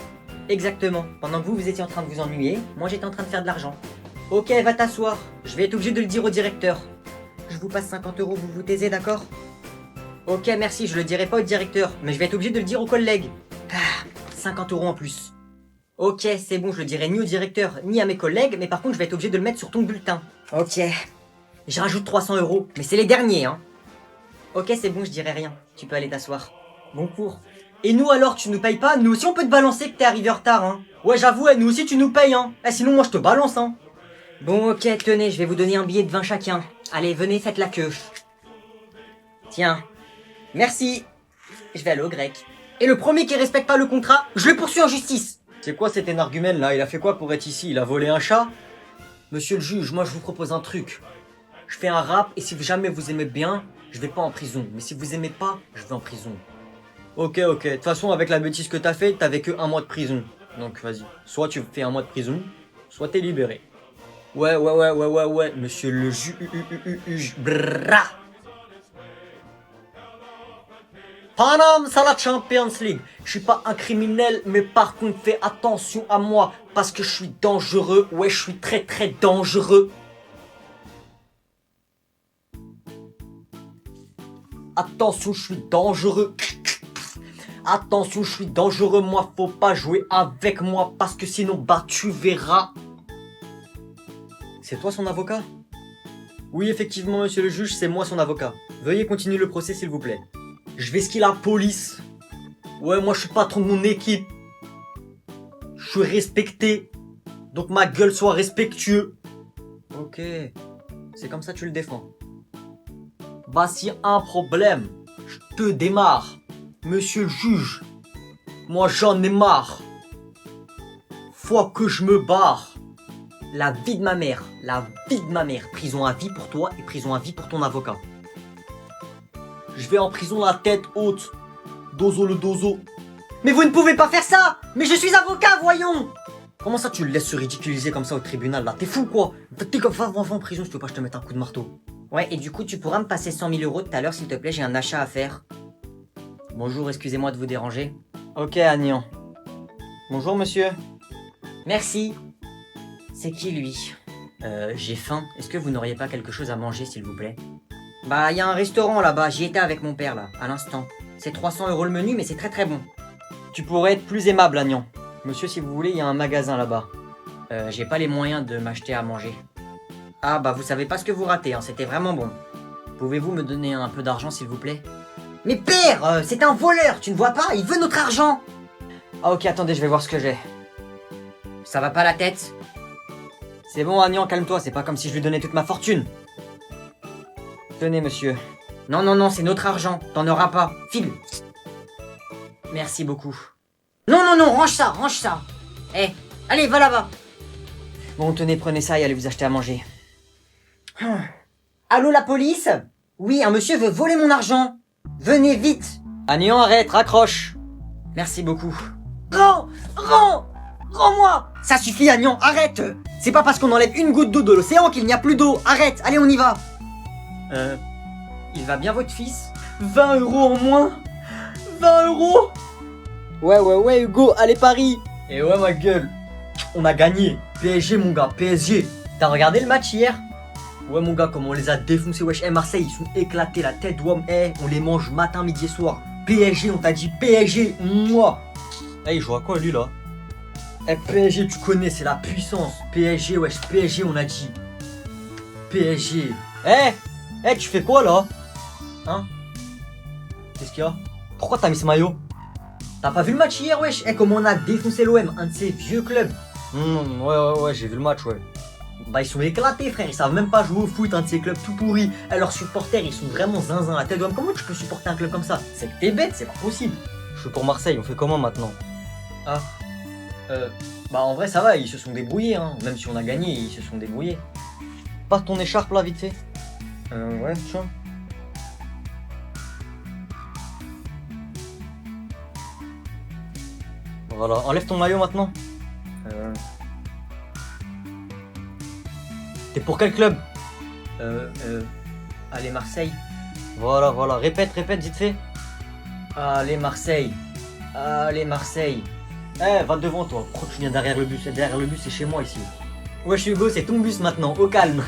Exactement. Pendant que vous étiez en train de vous ennuyer, moi j'étais en train de faire de l'argent. Ok, va t'asseoir. Je vais être obligé de le dire au directeur. Je vous passe 50 €, vous vous taisez, d'accord? Ok, merci, je le dirai pas au directeur, mais je vais être obligé de le dire aux collègues. 50 € en plus. Ok, c'est bon, je le dirai ni au directeur, ni à mes collègues, mais par contre, je vais être obligé de le mettre sur ton bulletin. Ok. Je rajoute 300 €, mais c'est les derniers, hein. Ok, c'est bon, je dirai rien. Tu peux aller t'asseoir. Bon cours. Et nous alors, tu nous payes pas? Nous aussi on peut te balancer que t'es arrivé en retard, hein. Ouais, j'avoue, nous aussi tu nous payes, hein. Sinon moi je te balance, hein. Bon, ok, tenez, je vais vous donner un billet de 20 chacun. Allez, venez, faites la queue. Tiens. Merci. Je vais aller au grec. Et le premier qui respecte pas le contrat, je le poursuis en justice. C'est quoi cet énergumène là? Il a fait quoi pour être ici? Il a volé un chat? Monsieur le juge, moi je vous propose un truc. Je fais un rap et si jamais vous aimez bien, je vais pas en prison. Mais si vous aimez pas, je vais en prison. Ok. De toute façon, avec la bêtise que t'as fait, t'avais que 1 mois de prison. Donc vas-y. Soit tu fais 1 mois de prison, soit t'es libéré. Ouais. Monsieur le juge. Bra. Paname, c'est la Champions League. Je suis pas un criminel, mais par contre, fais attention à moi. Parce que je suis dangereux. Ouais, je suis très dangereux. Attention, je suis dangereux. Attention, je suis dangereux. Moi, faut pas jouer avec moi. Parce que sinon, bah, tu verras. C'est toi son avocat? Oui, effectivement, monsieur le juge, c'est moi son avocat. Veuillez continuer le procès, s'il vous plaît. Je vais skier la police. Ouais, moi je suis patron de mon équipe. Je suis respecté. Donc ma gueule soit respectueux. Ok. C'est comme ça que tu le défends. Bah si un problème, je te démarre. Monsieur le juge. Moi j'en ai marre. Faut que je me barre. La vie de ma mère. La vie de ma mère. Prison à vie pour toi et prison à vie pour ton avocat. Je vais en prison la tête haute. Dozo le dozo. Mais vous ne pouvez pas faire ça! Mais je suis avocat, voyons! Comment ça tu le laisses se ridiculiser comme ça au tribunal là? T'es fou quoi? T'es comme va en prison si tu veux pas que je te mette un coup de marteau. Ouais, et du coup tu pourras me passer 100 000 € tout à l'heure s'il te plaît, j'ai un achat à faire. Bonjour, excusez-moi de vous déranger. Ok, Agnan. Bonjour monsieur. Merci. C'est qui lui? J'ai faim. Est-ce que vous n'auriez pas quelque chose à manger s'il vous plaît? Bah, il y a un restaurant là-bas, j'y étais avec mon père là, à l'instant. C'est 300 € le menu, mais c'est très bon. Tu pourrais être plus aimable, Agnan. Monsieur, si vous voulez, il y a un magasin là-bas. J'ai pas les moyens de m'acheter à manger. Ah bah, vous savez pas ce que vous ratez, hein, c'était vraiment bon. Pouvez-vous me donner un peu d'argent, s'il vous plaît? Mais père, c'est un voleur, tu ne vois pas? Il veut notre argent. Ah ok, attendez, je vais voir ce que j'ai. Ça va pas la tête? C'est bon, Agnan, calme-toi, c'est pas comme si je lui donnais toute ma fortune. Tenez, monsieur. Non, c'est notre argent. T'en auras pas. File. Merci beaucoup. Non, range ça. Allez, va là-bas. Bon, tenez, prenez ça et allez vous acheter à manger. Allô, la police? Oui, un monsieur veut voler mon argent. Venez vite. Agnan, arrête, raccroche. Merci beaucoup. Rends-moi. Ça suffit, Agnan, arrête. C'est pas parce qu'on enlève une goutte d'eau de l'océan qu'il n'y a plus d'eau. Arrête, allez, on y va. Il va bien votre fils? 20 € en moins? 20 €? Ouais, Hugo, allez Paris! Et ouais, ma gueule, on a gagné. PSG, mon gars, PSG. T'as regardé le match hier? Ouais, mon gars, comment on les a défoncés, wesh. Marseille, ils sont éclatés, la tête d'homme. On les mange matin, midi et soir. PSG, on t'a dit PSG, moi. Il joue à quoi, lui, là? PSG, tu connais, c'est la puissance. PSG, wesh, PSG, on a dit. PSG. Tu fais quoi là? Hein? Qu'est-ce qu'il y a? Pourquoi t'as mis ce maillot? T'as pas vu le match hier, wesh? Comment on a défoncé l'OM, un de ces vieux clubs. Ouais, j'ai vu le match, ouais. Bah ils sont éclatés, frère, ils savent même pas jouer au foot, un de ces clubs tout pourris. Leurs supporters, ils sont vraiment zinzin à la tête d'homme. Comment tu peux supporter un club comme ça? C'est que t'es bête, c'est pas possible. Je suis pour Marseille, on fait comment maintenant? Bah en vrai ça va, ils se sont débrouillés, hein. Même si on a gagné, ils se sont débrouillés. Passe ton écharpe là, vite fait. Ouais, tiens. Voilà, enlève ton maillot maintenant. T'es pour quel club? Allez, Marseille. Voilà, répète vite fait. Allez, Marseille. Va devant toi. Pourquoi tu viens derrière le bus? Derrière le bus, c'est chez moi ici. Ouais, je suis Hugo, c'est ton bus maintenant, au calme.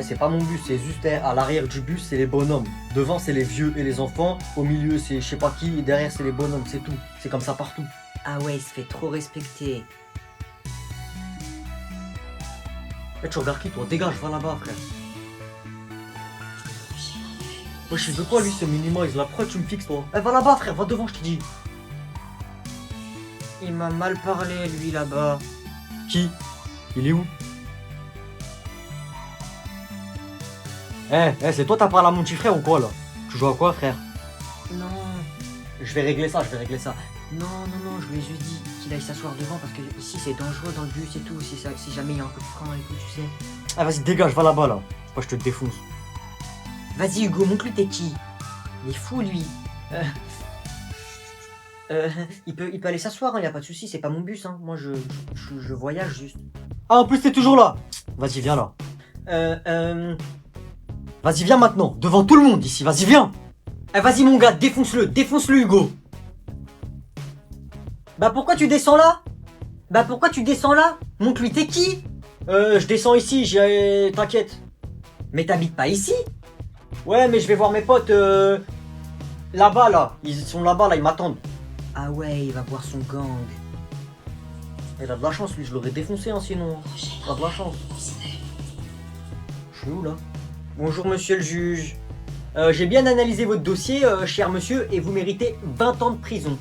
C'est pas mon bus, c'est juste à l'arrière du bus, c'est les bonhommes. Devant, c'est les vieux et les enfants. Au milieu, c'est je sais pas qui. Et derrière, c'est les bonhommes, c'est tout. C'est comme ça partout. Ah ouais, il se fait trop respecter. Tu regardes qui, toi? Dégage, va là-bas, frère. Wesh, il veut quoi lui ce minimise là? Pourquoi tu me fixes toi? Eh, va là-bas frère, va devant, je te dis. Il m'a mal parlé lui là-bas. Qui? Il est où? C'est toi t'as parlé à mon petit frère ou quoi là? Tu joues à quoi frère? Non. Je vais régler ça. Non, je lui ai juste dit qu'il aille s'asseoir devant parce que ici c'est dangereux dans le bus et tout, si jamais il y a un coup de frein et tout, tu sais. Ah vas-y dégage, va là-bas là. Faut pas que je te défonce. Vas-y Hugo, montre-lui t'es qui. Il est fou lui. Il peut aller s'asseoir, hein, y a pas de souci, c'est pas mon bus, hein. Moi je voyage juste. Ah en plus t'es toujours là. Vas-y viens là. Vas-y viens maintenant, devant tout le monde ici, vas-y viens. Vas-y mon gars, défonce-le Hugo. Bah pourquoi tu descends là? Montre-lui t'es qui? Je descends ici, t'inquiète. Mais t'habites pas ici? Ouais mais je vais voir mes potes là-bas là. Ils sont là-bas là, ils m'attendent. Ah ouais, il va voir son gang. Il a de la chance lui, je l'aurais défoncé hein, sinon. Il a de la chance. Je suis où là? Bonjour monsieur le juge. J'ai bien analysé votre dossier, cher monsieur, et vous méritez 20 ans de prison.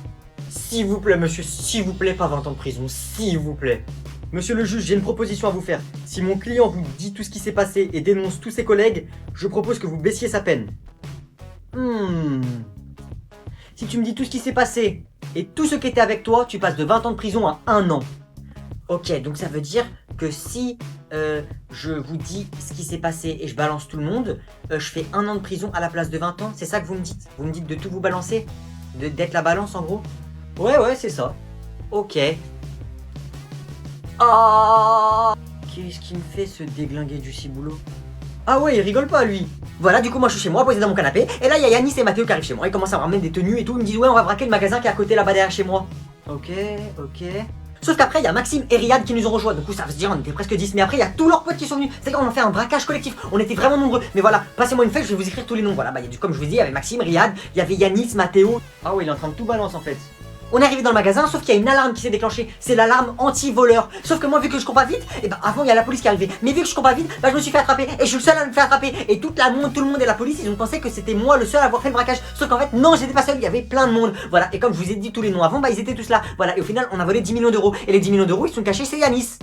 S'il vous plaît, monsieur, s'il vous plaît, pas 20 ans de prison, s'il vous plaît. Monsieur le juge, j'ai une proposition à vous faire. Si mon client vous dit tout ce qui s'est passé et dénonce tous ses collègues, je propose que vous baissiez sa peine. Si tu me dis tout ce qui s'est passé et tout ce qui était avec toi, tu passes de 20 ans de prison à 1 an. Ok, donc ça veut dire que si je vous dis ce qui s'est passé et je balance tout le monde, je fais 1 an de prison à la place de 20 ans. C'est ça que vous me dites? Vous me dites de tout vous balancer? D'être la balance en gros? Ouais, c'est ça. Ok. Ah, qu'est-ce qu'il me fait ce déglingué du ciboulot? Ah ouais, il rigole pas lui. Voilà, du coup moi je suis chez moi, posé dans mon canapé, et là il y a Yanis et Mathéo qui arrivent chez moi, ils commencent à me ramener des tenues et tout, ils me disent ouais on va braquer le magasin qui est à côté là-bas derrière chez moi. Ok. Sauf qu'après, il y a Maxime et Riyad qui nous ont rejoints. Du coup, ça veut se dire, on était presque 10. Mais après, il y a tous leurs potes qui sont venus. C'est-à-dire, on a fait un braquage collectif. On était vraiment nombreux. Mais voilà, passez-moi une feuille, je vais vous écrire tous les noms. Voilà, bah, comme je vous dis, il y avait Maxime, Riyad, il y avait Yanis, Mathéo. Ah ouais, il est en train de tout balancer en fait. On est arrivé dans le magasin, sauf qu'il y a une alarme qui s'est déclenchée. C'est l'alarme anti-voleur. Sauf que moi, vu que je cours pas vite, et bah avant, il y a la police qui est arrivée. Mais vu que je cours pas vite, bah je me suis fait attraper. Et je suis le seul à me faire attraper. Et tout le monde et la police, ils ont pensé que c'était moi le seul à avoir fait le braquage. Sauf qu'en fait, non, j'étais pas seul, il y avait plein de monde. Voilà, et comme je vous ai dit tous les noms avant, bah ils étaient tous là. Voilà, et au final, on a volé 10 millions d'euros. Et les 10 millions d'euros, ils sont cachés, c'est Yanis.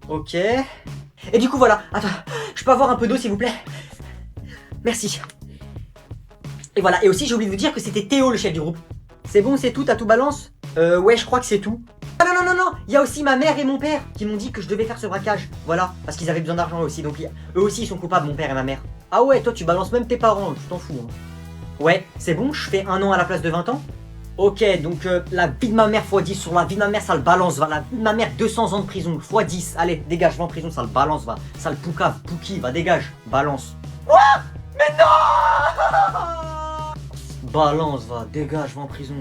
Ok. Et du coup, voilà. Attends, je peux avoir un peu d'eau, s'il vous plaît? Merci. Et voilà, et aussi, j'ai oublié de vous dire que c'était Théo, le chef du groupe. C'est bon, c'est tout, t'as tout balance? Ouais, je crois que c'est tout. Ah non, il y a aussi ma mère et mon père qui m'ont dit que je devais faire ce braquage. Voilà, parce qu'ils avaient besoin d'argent aussi, donc eux aussi ils sont coupables, mon père et ma mère. Ah ouais, toi tu balances même tes parents, tu t'en fous. Hein. Ouais, c'est bon, je fais 1 an à la place de 20 ans. Ok, donc la vie de ma mère x 10 sur la vie de ma mère, ça le balance, va. La vie de ma mère, 200 ans de prison, x 10. Allez, dégage, va en prison, ça le balance, va. Ça le poucave, pouki, va, dégage, balance. Quoi? Mais non! Balance, va, dégage, va en prison.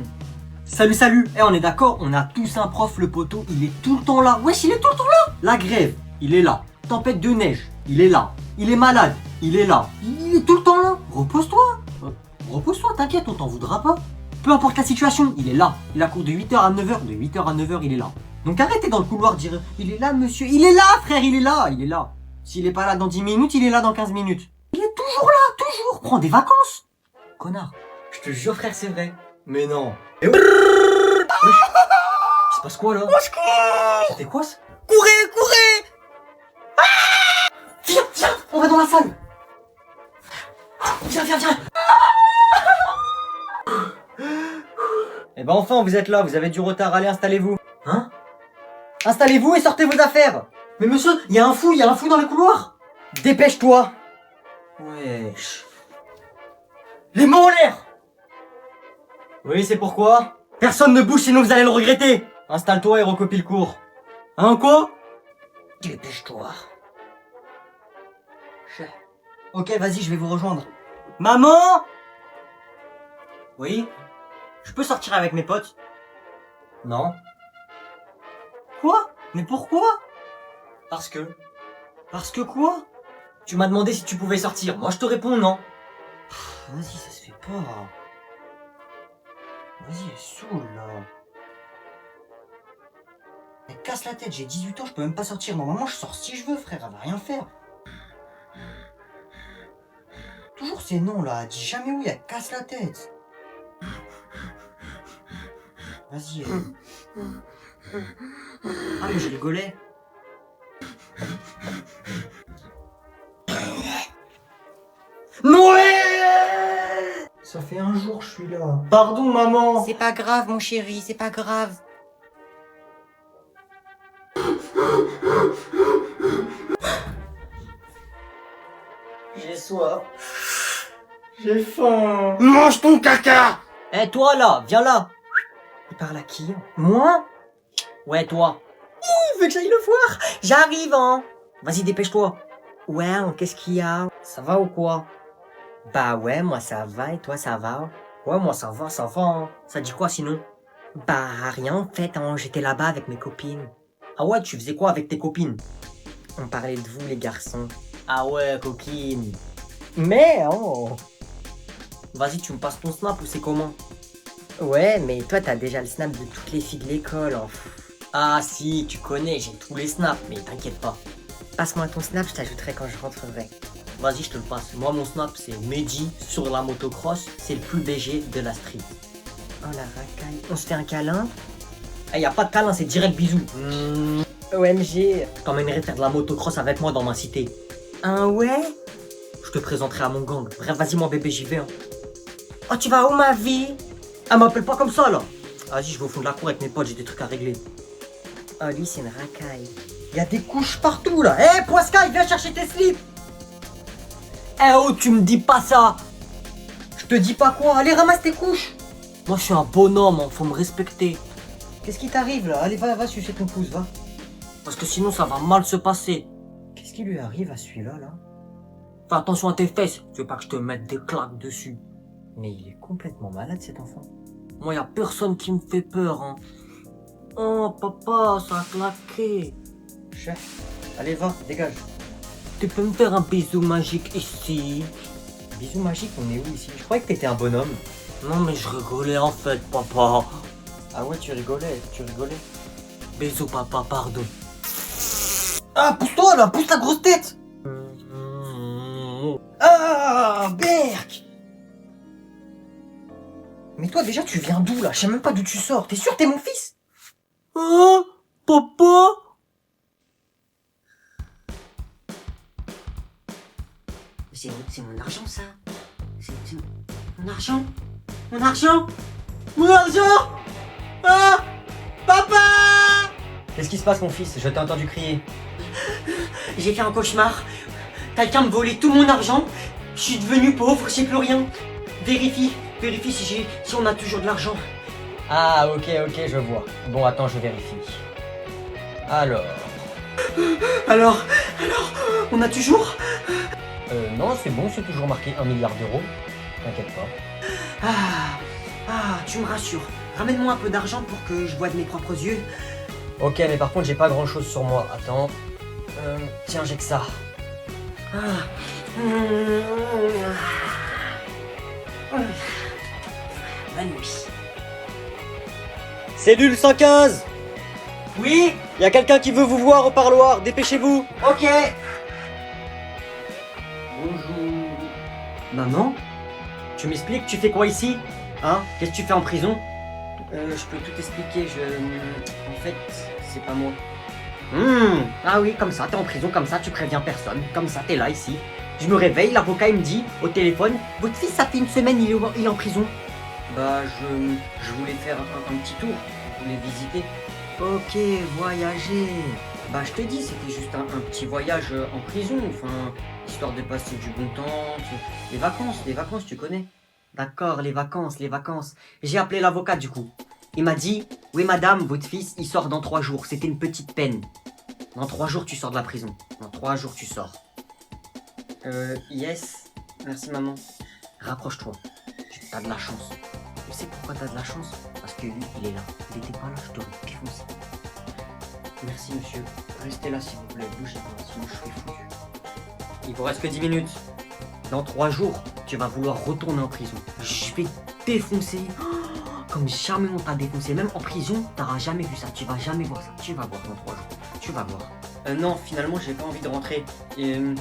Salut, on est d'accord, on a tous un prof, le poteau, il est tout le temps là. Wesh, il est tout le temps là. La grève, il est là. Tempête de neige, il est là. Il est malade, il est là. Il est tout le temps là. Repose-toi. Repose-toi, t'inquiète, on t'en voudra pas. Peu importe la situation, il est là. Il a cours de 8h à 9h, de 8h à 9h, il est là. Donc arrêtez dans le couloir de dire il est là, monsieur. Il est là, frère, il est là, il est là. S'il est pas là dans 10 minutes, il est là dans 15 minutes. Il est toujours là, toujours. Prends des vacances. Connard. Je te jure, frère, c'est vrai. Mais non. Et il se passe quoi là? C'était quoi ça? Courez! Viens, on va dans la salle. Viens. Eh ben enfin, vous êtes là, vous avez du retard, allez, installez-vous. Hein? Installez-vous et sortez vos affaires. Mais monsieur, il y a un fou dans les couloirs. Dépêche-toi. Wesh. Les mains en l'air. Oui, c'est pourquoi? Personne ne bouge sinon vous allez le regretter. Installe-toi et recopie le cours. Hein, quoi? Dépêche-toi. Ok, vas-y, je vais vous rejoindre. Maman? Oui? Je peux sortir avec mes potes? Non. Quoi? Mais pourquoi? Parce que quoi? Tu m'as demandé si tu pouvais sortir. Moi, je te réponds non. Vas-y, ça se fait pas. Vas-y, elle saoule, là. Elle casse la tête, j'ai 18 ans, je peux même pas sortir. Normalement, je sors si je veux, frère, elle va rien faire. Toujours ces noms là, dis jamais où, elle casse la tête. Vas-y. Ah mais je rigolais. Noël! Ça fait un jour que je suis là. Pardon maman. C'est pas grave, mon chéri, c'est pas grave. J'ai soif. J'ai faim. Mange ton caca! Eh toi là, viens là. Il parle à qui? Moi? Ouais toi. Il veut que j'aille le voir. J'arrive hein. Vas-y dépêche-toi. Ouais, qu'est-ce qu'il y a? Ça va ou quoi? Bah ouais, moi ça va, et toi ça va? Ouais moi ça va hein. Ça dit quoi sinon? Bah rien en fait, hein, j'étais là-bas avec mes copines. Ah ouais, tu faisais quoi avec tes copines? On parlait de vous les garçons. Ah ouais, coquine. Mais oh! Vas-y, tu me passes ton snap ou c'est comment? Ouais, mais toi t'as déjà le snap de toutes les filles de l'école. Hein. Ah si, tu connais, j'ai tous les snaps, mais t'inquiète pas. Passe-moi ton snap, je t'ajouterai quand je rentrerai. Vas-y, je te le passe. Moi, mon snap, c'est Mehdi sur la motocross. C'est le plus BG de la street. Oh la racaille. On se fait un câlin? Eh, y a pas de câlin, c'est direct bisous. OMG. Je t'emmènerai faire de la motocross avec moi dans ma cité. Un ouais? Je te présenterai à mon gang. Bref, vas-y, mon bébé, j'y vais. Hein. Oh, tu vas où ma vie? Ah, m'appelle pas comme ça, là. Vas-y, je vais au fond de la cour avec mes potes, j'ai des trucs à régler. Oh, lui, c'est une racaille. Y a des couches partout, là. Eh, Poiscaille, viens chercher tes slips. Eh oh, tu me dis pas ça. Je te dis pas quoi. Allez, ramasse tes couches. Moi, je suis un bonhomme, hein. Faut me respecter. Qu'est-ce qui t'arrive, là? Allez, va sucer ton pouce, va. Parce que sinon, ça va mal se passer. Qu'est-ce qui lui arrive à celui-là, là? Fais attention à tes fesses. Tu veux pas que je te mette des claques dessus. Mais il est complètement malade, cet enfant. Moi, y a personne qui me fait peur, hein. Oh, papa, ça a claqué. Chef, allez, va, dégage. Tu peux me faire un bisou magique ici? Bisou magique, on est où ici? Je croyais que t'étais un bonhomme. Non, mais je rigolais en fait, papa. Ah ouais, tu rigolais. Bisous, papa, pardon. Ah, pousse-toi là, pousse la grosse tête. Ah, Berk. Mais toi déjà tu viens d'où là? Je sais même pas d'où tu sors. T'es sûr que t'es mon fils? Oh, papa? C'est mon argent ça. C'est Mon argent? Mon argent? Mon argent? Ah, papa! Qu'est-ce qui se passe mon fils? Je t'ai entendu crier. J'ai fait un cauchemar. Quelqu'un me volait tout mon argent. Je suis devenu pauvre, j'ai plus rien. Vérifie si on a toujours de l'argent. Ah ok, je vois. Bon attends, je vérifie. Alors, on a toujours? non c'est bon, c'est toujours marqué 1 milliard d'euros. T'inquiète pas. Tu me rassures. Ramène-moi un peu d'argent pour que je voie de mes propres yeux. Ok, mais par contre j'ai pas grand chose sur moi. Attends. Tiens, j'ai que ça. Bonne nuit. Cellule 115. Oui? Y a quelqu'un qui veut vous voir au parloir, dépêchez-vous. Ok. Bonjour. Maman? Tu m'expliques, tu fais quoi ici? Hein? Qu'est-ce que tu fais en prison? Je peux tout expliquer, En fait, c'est pas moi. Ah oui, comme ça, t'es en prison, comme ça, tu préviens personne. Comme ça, t'es là, ici. Je me réveille, l'avocat, il me dit, au téléphone, votre fils, ça fait une semaine, il est en prison. Bah, je voulais faire un petit tour. Je voulais visiter. Ok, voyager. Bah, je te dis, c'était juste un petit voyage en prison. Enfin, histoire de passer du bon temps. Les vacances, tu connais. D'accord, les vacances. J'ai appelé l'avocat, du coup. Il m'a dit, oui madame, votre fils, il sort dans 3 jours. C'était une petite peine. Dans 3 jours, tu sors de la prison. Dans 3 jours, tu sors. Yes. Merci, maman. Rapproche-toi. T'as de la chance. Tu sais pourquoi t'as de la chance? Parce que lui, il est là. Il était pas là, je t'aurais défoncé. Merci, monsieur. Restez là, s'il vous plaît. Bougez pas, sinon je suis foutu. Il vous reste que 10 minutes. Dans 3 jours, tu vas vouloir retourner en prison. Je vais te défoncer. Comme jamais on t'a défoncé. Même en prison, t'auras jamais vu ça. Tu vas jamais voir ça. Tu vas voir dans 3 jours. Tu vas voir. Non, finalement, j'ai pas envie de rentrer. Je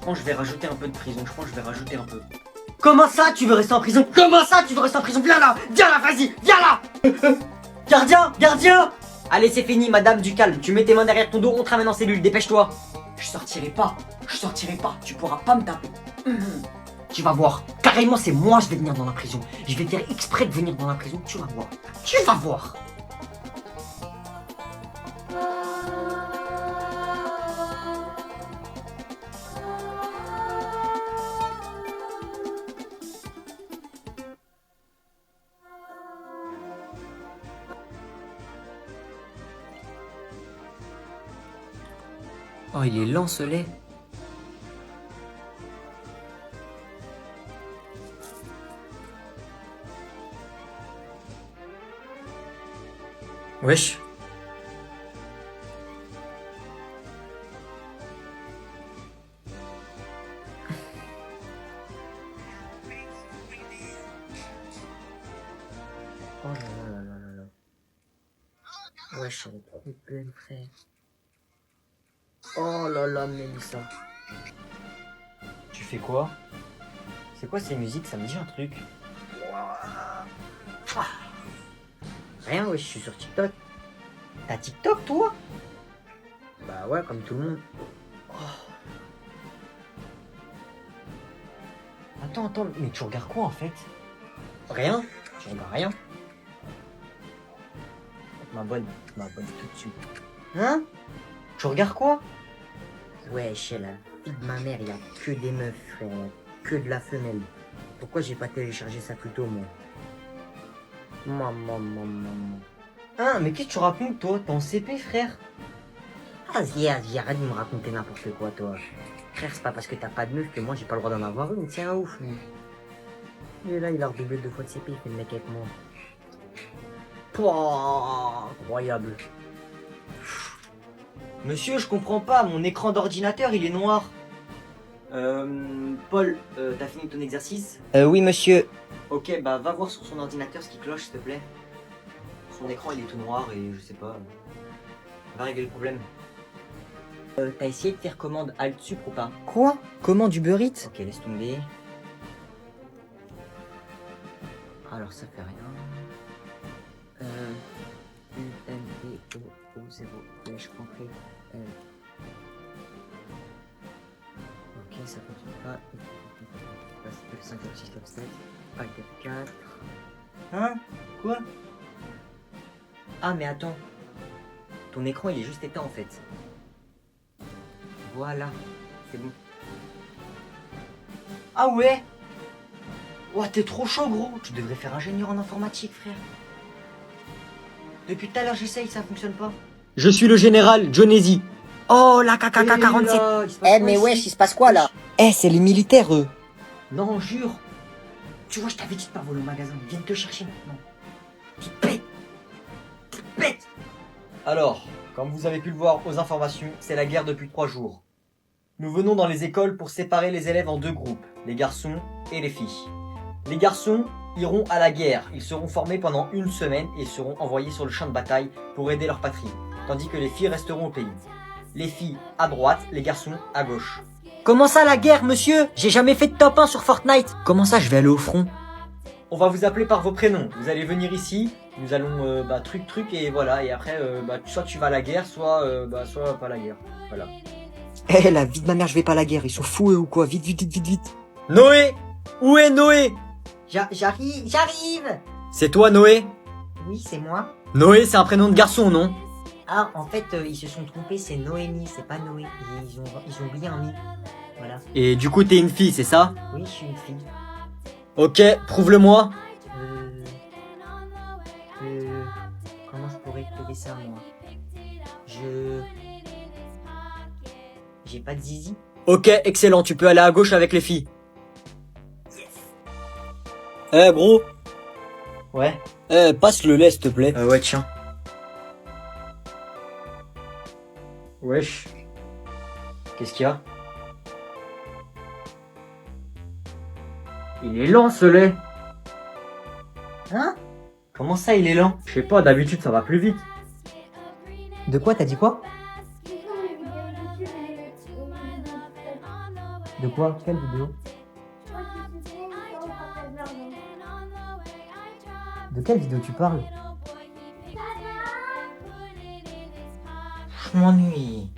pense que je vais rajouter un peu de prison. Je pense que je vais rajouter un peu. Comment ça, tu veux rester en prison? Comment ça, tu veux rester en prison? Viens là, vas-y, viens là. Gardien. Allez, c'est fini, madame, du calme. Tu mets tes mains derrière ton dos, on te ramène en cellule, dépêche-toi. Je sortirai pas, tu pourras pas me taper. Tu vas voir, carrément c'est moi je vais venir dans la prison. Je vais faire exprès de venir dans la prison, tu vas voir. Oh, il est lent ce lait. Wesh. Oh là là là là là. Wesh, elle est trop belle, frère. Oh là là, Mélissa. Tu fais quoi? C'est quoi ces musiques? Ça me dit un truc. Rien, ouais, je suis sur TikTok. T'as TikTok, toi? Bah ouais, comme tout le monde. Attends, mais tu regardes quoi en fait? Rien. Je regarde rien. Je m'abonne tout de suite. Hein? Tu regardes quoi? Ouais, chez la fille de ma mère, il y a que des meufs, frère. Que de la femelle. Pourquoi j'ai pas téléchargé ça plus tôt, moi? Maman. Hein, mais qu'est-ce que tu racontes, toi? T'es en CP, frère? Vas-y, arrête de me raconter n'importe quoi, toi. Frère, c'est pas parce que t'as pas de meuf que moi j'ai pas le droit d'en avoir une, c'est un ouf, lui. Et là, il a redoublé 2 fois de CP, il fait le mec avec moi. Pouah, incroyable. Monsieur, je comprends pas, mon écran d'ordinateur il est noir. Paul, t'as fini ton exercice? Oui, monsieur. Ok, bah va voir sur son ordinateur ce qui cloche, s'il te plaît. Son écran il est tout noir et je sais pas. Va régler le problème. T'as essayé de faire commande Alt Sup ou pas? Quoi? Comment, du Uber Eats? Ok, laisse tomber. Alors, ça fait rien. UNPO0, wesh, rentrée. Ok, ça continue pas. F5, F6, F7. Alt F4. Hein? Quoi? Ah mais attends. Ton écran il est juste éteint en fait. Voilà, c'est bon. Ah ouais? Ouah, t'es trop chaud gros. Tu devrais faire ingénieur en informatique, frère. Depuis tout à l'heure j'essaye, ça fonctionne pas. Je suis le général Jonesy. Oh, la KKK-47. Eh, mais wesh, il se passe quoi là? Eh, c'est les militaires, eux. Non, jure. Tu vois, je t'avais dit de pas voler au magasin. Ils viennent te chercher maintenant. Petite bête. Alors, comme vous avez pu le voir aux informations, c'est la guerre depuis 3 jours. Nous venons dans les écoles pour séparer les élèves en 2 groupes, les garçons et les filles. Les garçons iront à la guerre, ils seront formés pendant 1 semaine et seront envoyés sur le champ de bataille pour aider leur patrie, tandis que les filles resteront au pays. Les filles à droite, les garçons à gauche. Comment ça, la guerre, monsieur? J'ai jamais fait de top 1 sur Fortnite. Comment ça, je vais aller au front? On va vous appeler par vos prénoms, vous allez venir ici, nous allons truc et voilà, et après soit tu vas à la guerre, soit pas à la guerre, voilà. Eh, la vie de ma mère, je vais pas à la guerre, ils sont fous eux ou quoi? Vite. Noé! Où est Noé? J'arrive. C'est toi Noé? Oui, c'est moi. Noé c'est un prénom de garçon, non? Ah, en fait, ils se sont trompés, c'est Noémie, c'est pas Noé. Ils ont oublié un mi. Voilà. Et du coup t'es une fille, c'est ça? Oui, je suis une fille. Ok, prouve-le-moi. Comment je pourrais prouver ça, moi? J'ai pas de zizi. Ok, excellent, tu peux aller à gauche avec les filles. Eh bro. Ouais. Passe le lait s'il te plaît. Ouais, tiens. Wesh. Qu'est-ce qu'il y a? Il est lent ce lait. Hein? Comment ça il est lent? Je sais pas, d'habitude ça va plus vite. De quoi? T'as dit quoi? De quoi? Quelle vidéo? De quelle vidéo tu parles? Je m'ennuie.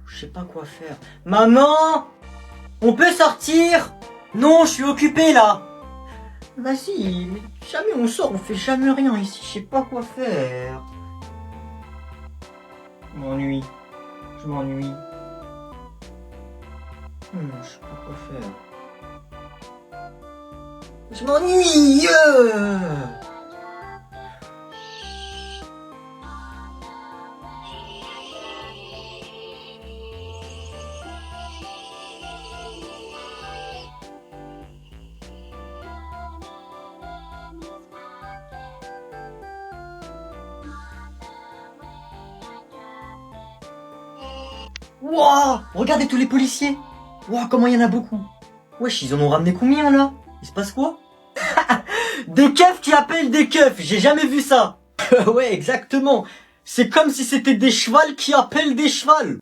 Je sais pas quoi faire. Maman! On peut sortir? Non, je suis occupé là. Vas-y, mais jamais on sort, on fait jamais rien ici, je sais pas quoi faire. Je m'ennuie. Je m'ennuie. Je sais pas quoi faire. Je m'ennuie. Wouah! Regardez tous les policiers! Wouah, comment il y en a beaucoup! Wesh, ils en ont ramené combien là? Il se passe quoi? Des keufs qui appellent des keufs! J'ai jamais vu ça! Ouais, exactement! C'est comme si c'était des chevals qui appellent des chevals!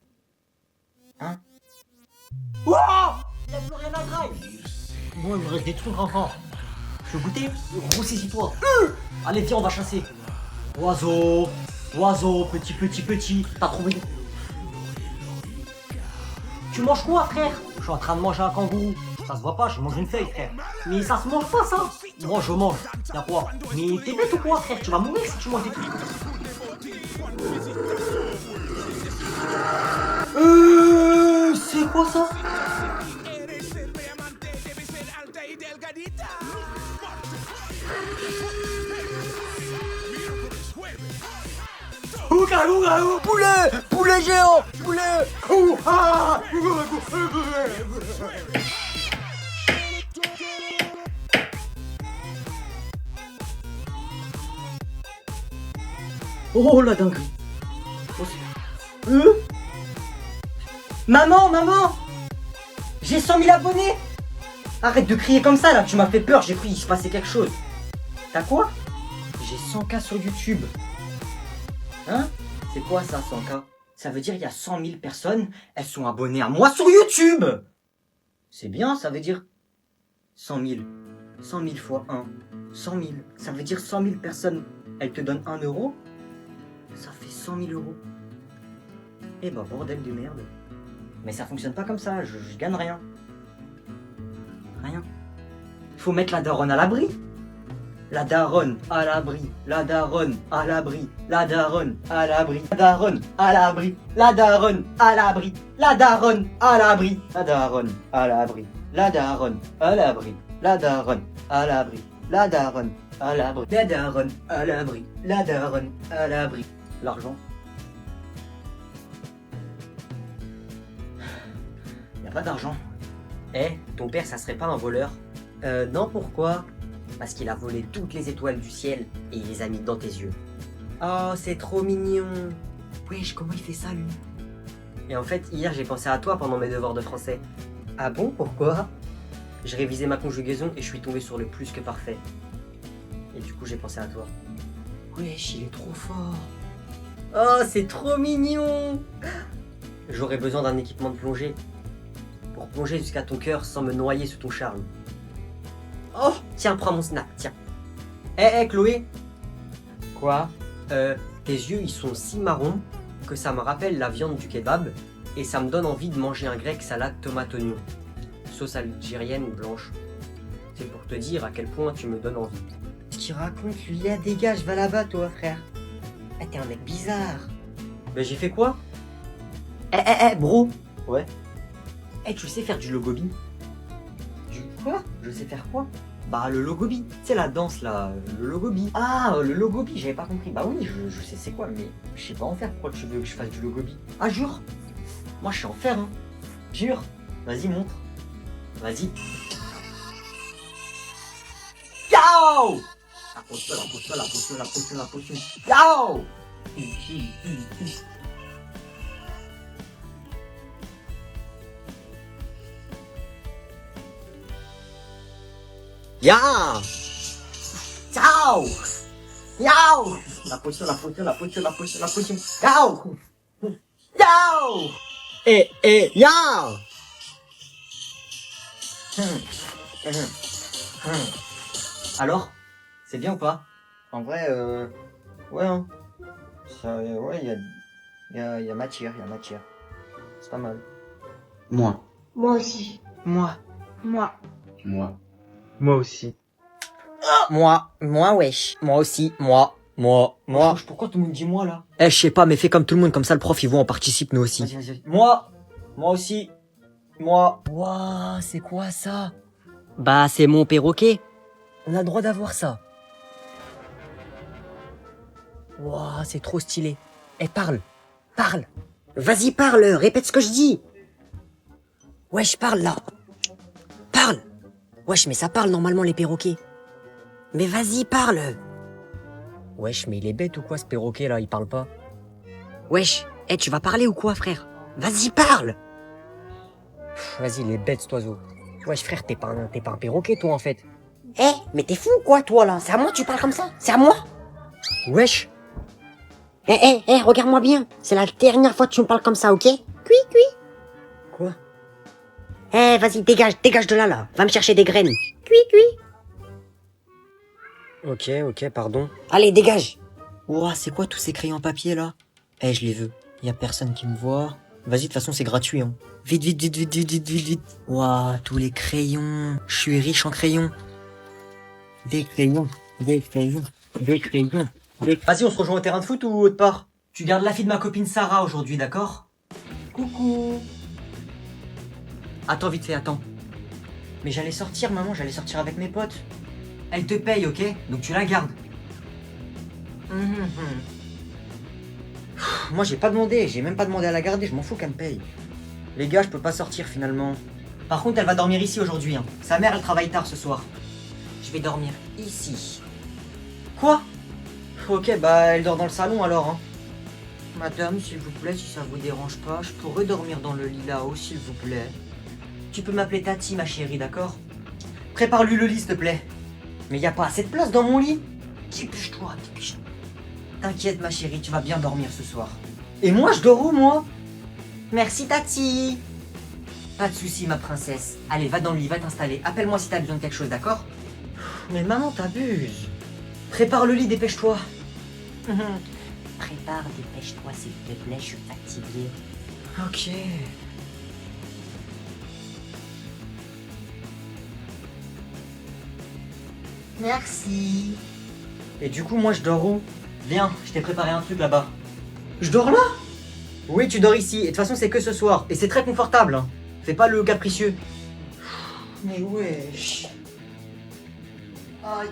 Hein? Wouah! Il y a plus rien à drive! Bon, il me reste des trucs encore. Je veux goûter? Gros, saisis-toi! Allez, viens, on va chasser! Oiseau! Oiseau, petit! T'as trouvé? Tu manges quoi, frère? Je suis en train de manger un kangourou. Ça se voit pas, je mange une feuille, frère. Mais ça se mange pas, ça. Moi, je mange. Y'a quoi? Mais t'es bête ou quoi, frère? Tu vas mourir si tu manges des trucs. C'est quoi ça? Poulet géant! Oh la dinguerie! Maman! J'ai 100 000 abonnés! Arrête de crier comme ça là, tu m'as fait peur, j'ai cru qu'il se passait quelque chose. T'as quoi? J'ai 100K sur YouTube. Hein? C'est quoi ça, 100K? Ça veut dire il y a 100 000 personnes, elles sont abonnées à moi sur YouTube! C'est bien, ça veut dire 100 000. 100 000 fois 1. 100 000. Ça veut dire 100 000 personnes, elles te donnent 1 euro? Ça fait 100 000 euros. Eh ben, bordel de merde. Mais ça fonctionne pas comme ça, je gagne rien. Rien. Faut mettre la daronne à l'abri. La daronne à l'abri, la daronne à l'abri, la daronne à l'abri, la daronne à l'abri, la daronne à l'abri, la daronne à l'abri, la daronne à l'abri, la daronne à l'abri, la daronne à l'abri, la daronne à l'abri, la daronne à l'abri, la daronne à l'abri. L'argent. Y a pas d'argent. Eh, ton père, ça serait pas un voleur? Non, pourquoi? Parce qu'il a volé toutes les étoiles du ciel et il les a mis dans tes yeux. Oh, c'est trop mignon. Wesh, comment il fait ça, lui? Et en fait, hier, j'ai pensé à toi pendant mes devoirs de français. Ah bon, pourquoi? Je révisais ma conjugaison et je suis tombé sur le plus que parfait. Et du coup, j'ai pensé à toi. Wesh, il est trop fort. Oh, c'est trop mignon. J'aurais besoin d'un équipement de plongée pour plonger jusqu'à ton cœur sans me noyer sous ton charme. Oh, tiens, prends mon snap, tiens. Eh, Chloé. Quoi? Tes yeux, ils sont si marrons que ça me rappelle la viande du kebab et ça me donne envie de manger un grec salade tomate oignon. Sauce algérienne ou blanche. C'est pour te dire à quel point tu me donnes envie. Ce qu'il raconte, lui, là, dégage, va là-bas, toi, frère. Ah, t'es un mec bizarre. Ben, j'ai fait quoi? Bro. Ouais. Tu sais faire du logobi? Du quoi? Je sais faire quoi? Bah, le logobi. C'est la danse, là. Le logobi. Ah, le logobi, j'avais pas compris. Bah oui, je sais c'est quoi, mais je sais pas en faire. Pourquoi tu veux que je fasse du logobi? Ah, jure? Moi, je sais en faire, hein. Jure. Vas-y, montre. Vas-y. Ciao! La potion. Ciao! Ya! Ciao! Ciao! La potion. Ciao! Ciao! Yo! Alors? C'est bien ou pas? En vrai, ouais, hein. Ça, ouais, y a matière, C'est pas mal. Moi. Moi aussi. Moi. Moi. Moi. Moi aussi. Moi wesh. Moi aussi. Moi. Wesh, pourquoi tout le monde dit moi là? Eh, je sais pas, mais fais comme tout le monde, comme ça le prof, il voit, on participe nous aussi. Vas-y. Moi aussi. Moi. Wouah, c'est quoi ça? Bah, c'est mon perroquet. On a le droit d'avoir ça. Wouah, c'est trop stylé. Eh, parle. Vas-y, parle. Répète ce que je dis. Wesh, parle là. Parle. Wesh, mais ça parle normalement les perroquets. Mais vas-y, parle. Wesh, mais il est bête ou quoi ce perroquet là, il parle pas. Wesh. Tu vas parler ou quoi, frère? Vas-y, parle. Vas-y, il est bête cet oiseau. Wesh frère, t'es pas un perroquet toi en fait. Mais t'es fou quoi, toi, là? C'est à moi que tu parles comme ça? C'est à moi? Wesh. Regarde-moi bien. C'est la dernière fois que tu me parles comme ça, ok? Cui. Quoi? Vas-y, dégage de là. Va me chercher des graines. Cui. Ok, pardon. Allez, dégage. Ouah, c'est quoi tous ces crayons papier là? Je les veux. Y a personne qui me voit. Vas-y, de toute façon, c'est gratuit, hein. Vite. Ouah, tous les crayons. Je suis riche en crayons. Des crayons. Vas-y, on se rejoint au terrain de foot ou autre part? Tu gardes la fille de ma copine Sarah aujourd'hui, d'accord? Coucou. Attends, vite fait, attends. Mais j'allais sortir, maman, avec mes potes. Elle te paye, ok? Donc tu la gardes. Moi, j'ai même pas demandé à la garder, je m'en fous qu'elle me paye. Les gars, je peux pas sortir finalement. Par contre, elle va dormir ici aujourd'hui, hein. Sa mère, elle travaille tard ce soir. Je vais dormir ici. Quoi? Ok, bah elle dort dans le salon alors, hein. Madame, s'il vous plaît, si ça vous dérange pas, je pourrais dormir dans le lit là-haut, s'il vous plaît. Tu peux m'appeler Tati, ma chérie, d'accord? Prépare-lui le lit, s'il te plaît. Mais y a pas assez de place dans mon lit. Dépêche-toi. T'inquiète, ma chérie, tu vas bien dormir ce soir. Et moi, je dors où, moi? Merci, Tati. Pas de soucis, ma princesse. Allez, va dans le lit, va t'installer. Appelle-moi si t'as besoin de quelque chose, d'accord? Mais maman, t'abuses. Prépare le lit, dépêche-toi. Prépare, dépêche-toi, s'il te plaît, je suis fatigué. Ok. Merci. Et du coup, moi, je dors où? Viens, je t'ai préparé un truc là-bas. Je dors là? Oui, tu dors ici. Et de toute façon, c'est que ce soir. Et c'est très confortable. Hein. Fais pas le capricieux. Mais wesh. Aïe.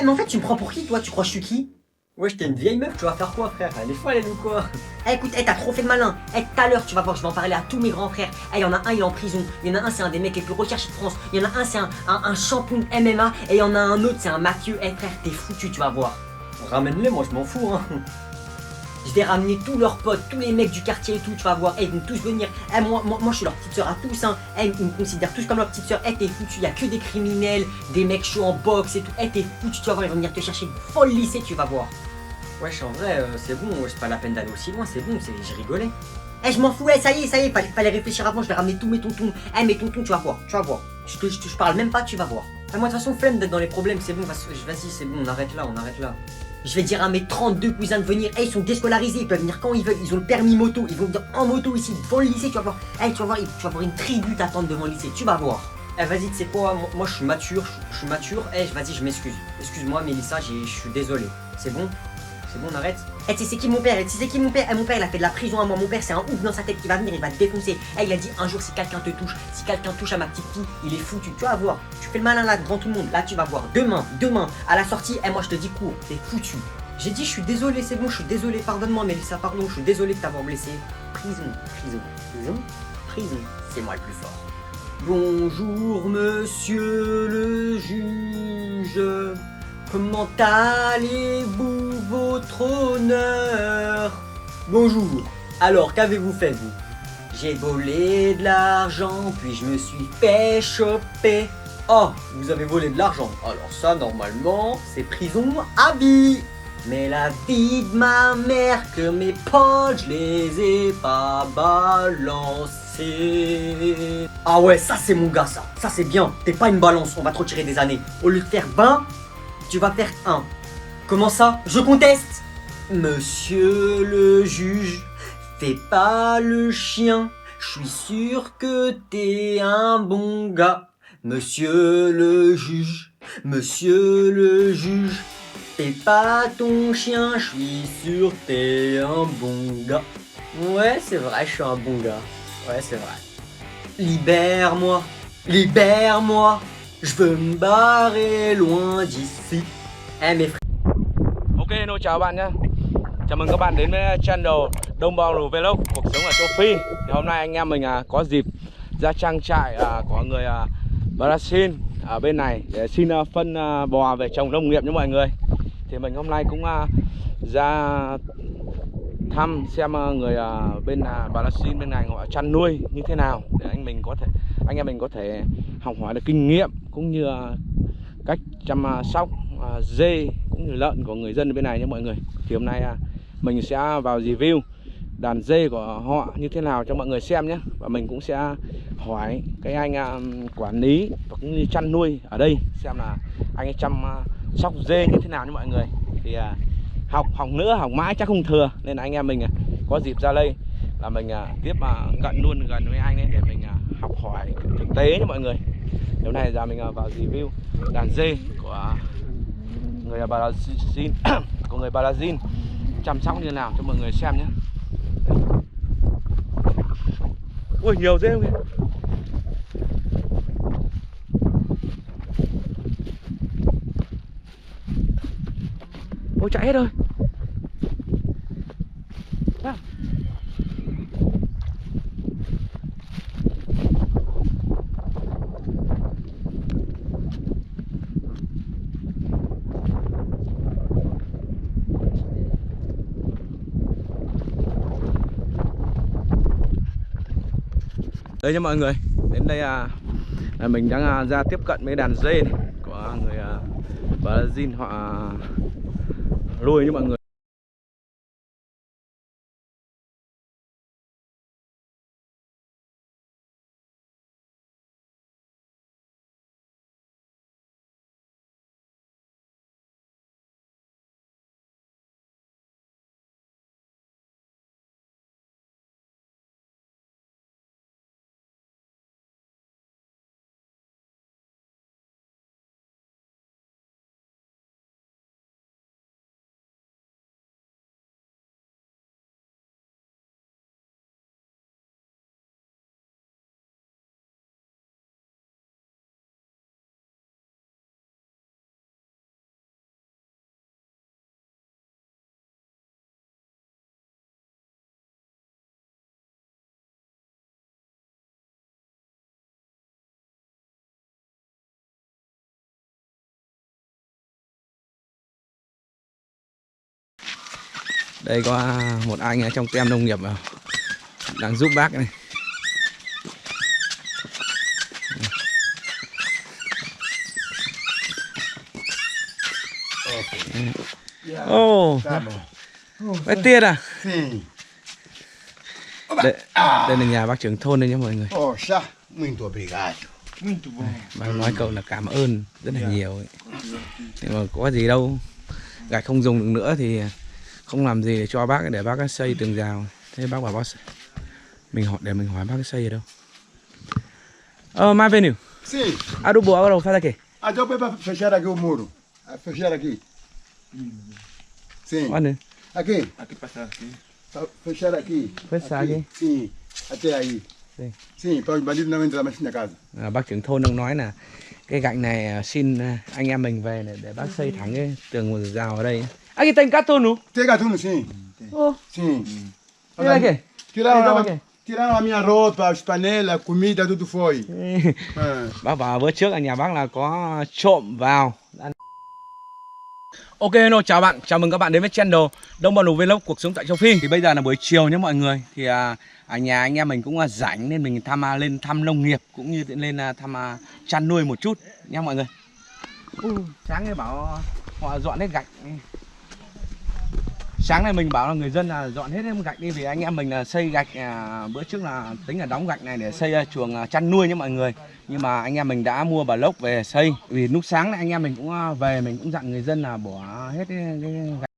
Mais en fait, tu me prends pour qui, toi? Tu crois que je suis qui? Ouais, t'es une vieille meuf, tu vas faire quoi, frère? Elle est folle, elle ou quoi? Écoute, t'as trop fait de malin. Tout à l'heure, tu vas voir, je vais en parler à tous mes grands frères. Il y en a un, il est en prison. Il y en a un, c'est un des mecs les plus recherchés de France. Il y en a un, c'est un champion de MMA. Et il y en a un autre, c'est un Mathieu. Frère, t'es foutu, tu vas voir. Ramène-les, moi, je m'en fous, hein. Je vais ramener tous leurs potes, tous les mecs du quartier et tout, tu vas voir. Ils vont tous venir. Moi, je suis leur petite soeur à tous, hein. Ils me considèrent tous comme leur petite soeur. T'es foutu, y a que des criminels, des mecs chauds en boxe et tout. T'es foutu, tu vas voir, ils vont venir te chercher une folle lycée, tu vas voir. Wesh, en vrai, c'est bon, c'est pas la peine d'aller aussi loin, c'est bon, je rigolais. Je m'en fous, ça y est, fallait réfléchir avant, je vais ramener tous mes tontons. Mes tontons, tu vas voir. Je parle même pas, tu vas voir. Moi, de toute façon, flemme d'être dans les problèmes, c'est bon, vas-y, c'est bon, on arrête là. Je vais dire à mes 32 cousins de venir, ils sont déscolarisés, ils peuvent venir quand ils veulent, ils ont le permis moto, ils vont venir en moto ici, devant le lycée, tu vas voir. Tu vas voir une tribu t'attendre devant le lycée, tu vas voir. Vas-y, tu sais quoi, moi je suis mature, vas-y, je m'excuse. Excuse-moi, Mélissa, je suis désolé. C'est bon, on arrête. Tu sais c'est qui mon père? Mon père, il a fait de la prison à moi. Mon père, c'est un ouf dans sa tête qui va venir, il va te défoncer. Il a dit un jour, si quelqu'un te touche, si quelqu'un touche à ma petite fille, il est foutu. Tu vas voir. Tu fais le malin là devant tout le monde. Là, tu vas voir. Demain, à la sortie, moi, je te dis cours. T'es foutu. J'ai dit, je suis désolé, c'est bon, je suis désolé. Pardonne-moi, Mélissa, pardon. Je suis désolé de t'avoir blessé. Prison. C'est moi le plus fort. Bonjour, monsieur le juge. Comment allez-vous, votre honneur? Bonjour. Alors, qu'avez-vous fait, vous? J'ai volé de l'argent, puis je me suis fait choper. Oh, vous avez volé de l'argent. Alors ça, normalement, c'est prison à vie. Mais la vie de ma mère, que mes potes, je les ai pas balancés. Ah ouais, ça c'est mon gars, ça. Ça c'est bien. T'es pas une balance, on va te retirer des années. Au lieu de faire 20, tu vas faire 1. Comment ça? Je conteste. Monsieur le juge, fais pas le chien. Je suis sûr que t'es un bon gars. Monsieur le juge, fais pas ton chien, je suis sûr que t'es un bon gars. Ouais, c'est vrai, je suis un bon gars. Ouais, c'est vrai. Libère-moi, je veux me barrer loin d'ici. Eh mes frères. Ok, hello, chào bạn nhé. Chào mừng các bạn đến với channel Đông Bao Lù Vlog, cuộc sống ở châu Phi. Thì hôm nay anh em mình có dịp ra trang trại của người Brazil ở bên này để xin phân bò về trồng nông nghiệp nha mọi người. Thì mình hôm nay cũng ra thăm xem người bên Brazil bên này họ chăn nuôi như thế nào để anh em mình có thể học hỏi được kinh nghiệm cũng như cách chăm sóc dê cũng như lợn của người dân bên này nha mọi người. Thì hôm nay mình sẽ vào review đàn dê của họ như thế nào cho mọi người xem nhé. Và mình cũng sẽ hỏi cái anh quản lý và cũng như chăn nuôi ở đây xem là anh ấy chăm sóc dê như thế nào nha mọi người. Thì học nữa học mãi chắc không thừa, nên là anh em mình có dịp ra đây là mình tiếp cận luôn gần với anh ấy để mình học hỏi thực tế nha mọi người. Hôm nay giờ mình vào review đàn dê của người Brazil của người Brazil chăm sóc như nào cho mọi người xem nhé. Ui nhiều dê không kìa. Ôi chạy hết rồi. À. Đây nha mọi người, đến đây là mình đang ra tiếp cận với đàn dê này của người Brazil họ nuôi nha mọi người. Đây có một anh ở trong tem nông nghiệp đang giúp bác này. Oh, bác Tiết à? Đây là nhà bác trưởng thôn đây nhé mọi người. Muito obrigado. Muito bom. Bác nói câu là cảm ơn rất là nhiều ấy. Nhưng mà có gì đâu, gạch không dùng được nữa thì không làm gì để cho bác, để bác xây tường rào. Thế bác bảo bác mình hỏi bác xây ở đâu? Mais venil. Sim. Adubo, agora vou fazer aqui. Adubo é para fechar aqui o muro. Fechar aqui. Sim. Olha. Aqui. Aqui passar aqui. Fechar aqui. Fechar aqui. Sim. Até aí. Sim. Sim, para os bandidos não entrar mais na casa. Bác trưởng thôn đang nói là cái gạch này xin anh em mình về để bác xây thẳng cái tường rào ở đây. Aqui tem gatuno. Tem gatuno, sim. Oh. Sim. Olha aqui. Tiraram a minha roupa, as panelas, comida, tudo foi. Bác bảo bữa trước ở nhà bác là có trộm vào. Ok, hello, chào bạn, chào mừng các bạn đến với channel Đông Bằng Lục Vlog cuộc sống tại châu Phi. Thì bây giờ là buổi chiều nhé mọi người. Thì ở nhà anh em mình cũng rảnh nên mình lên thăm nông nghiệp cũng như lên thăm chăn nuôi một chút nha mọi người. Sáng nay bảo họ dọn hết gạch. Sáng nay mình bảo là người dân là dọn hết gạch đi vì anh em mình là xây gạch bữa trước là tính là đóng gạch này để xây chuồng chăn nuôi nhé mọi người. Nhưng mà anh em mình đã mua block về xây vì lúc sáng này anh em mình cũng về mình cũng dặn người dân là bỏ hết cái gạch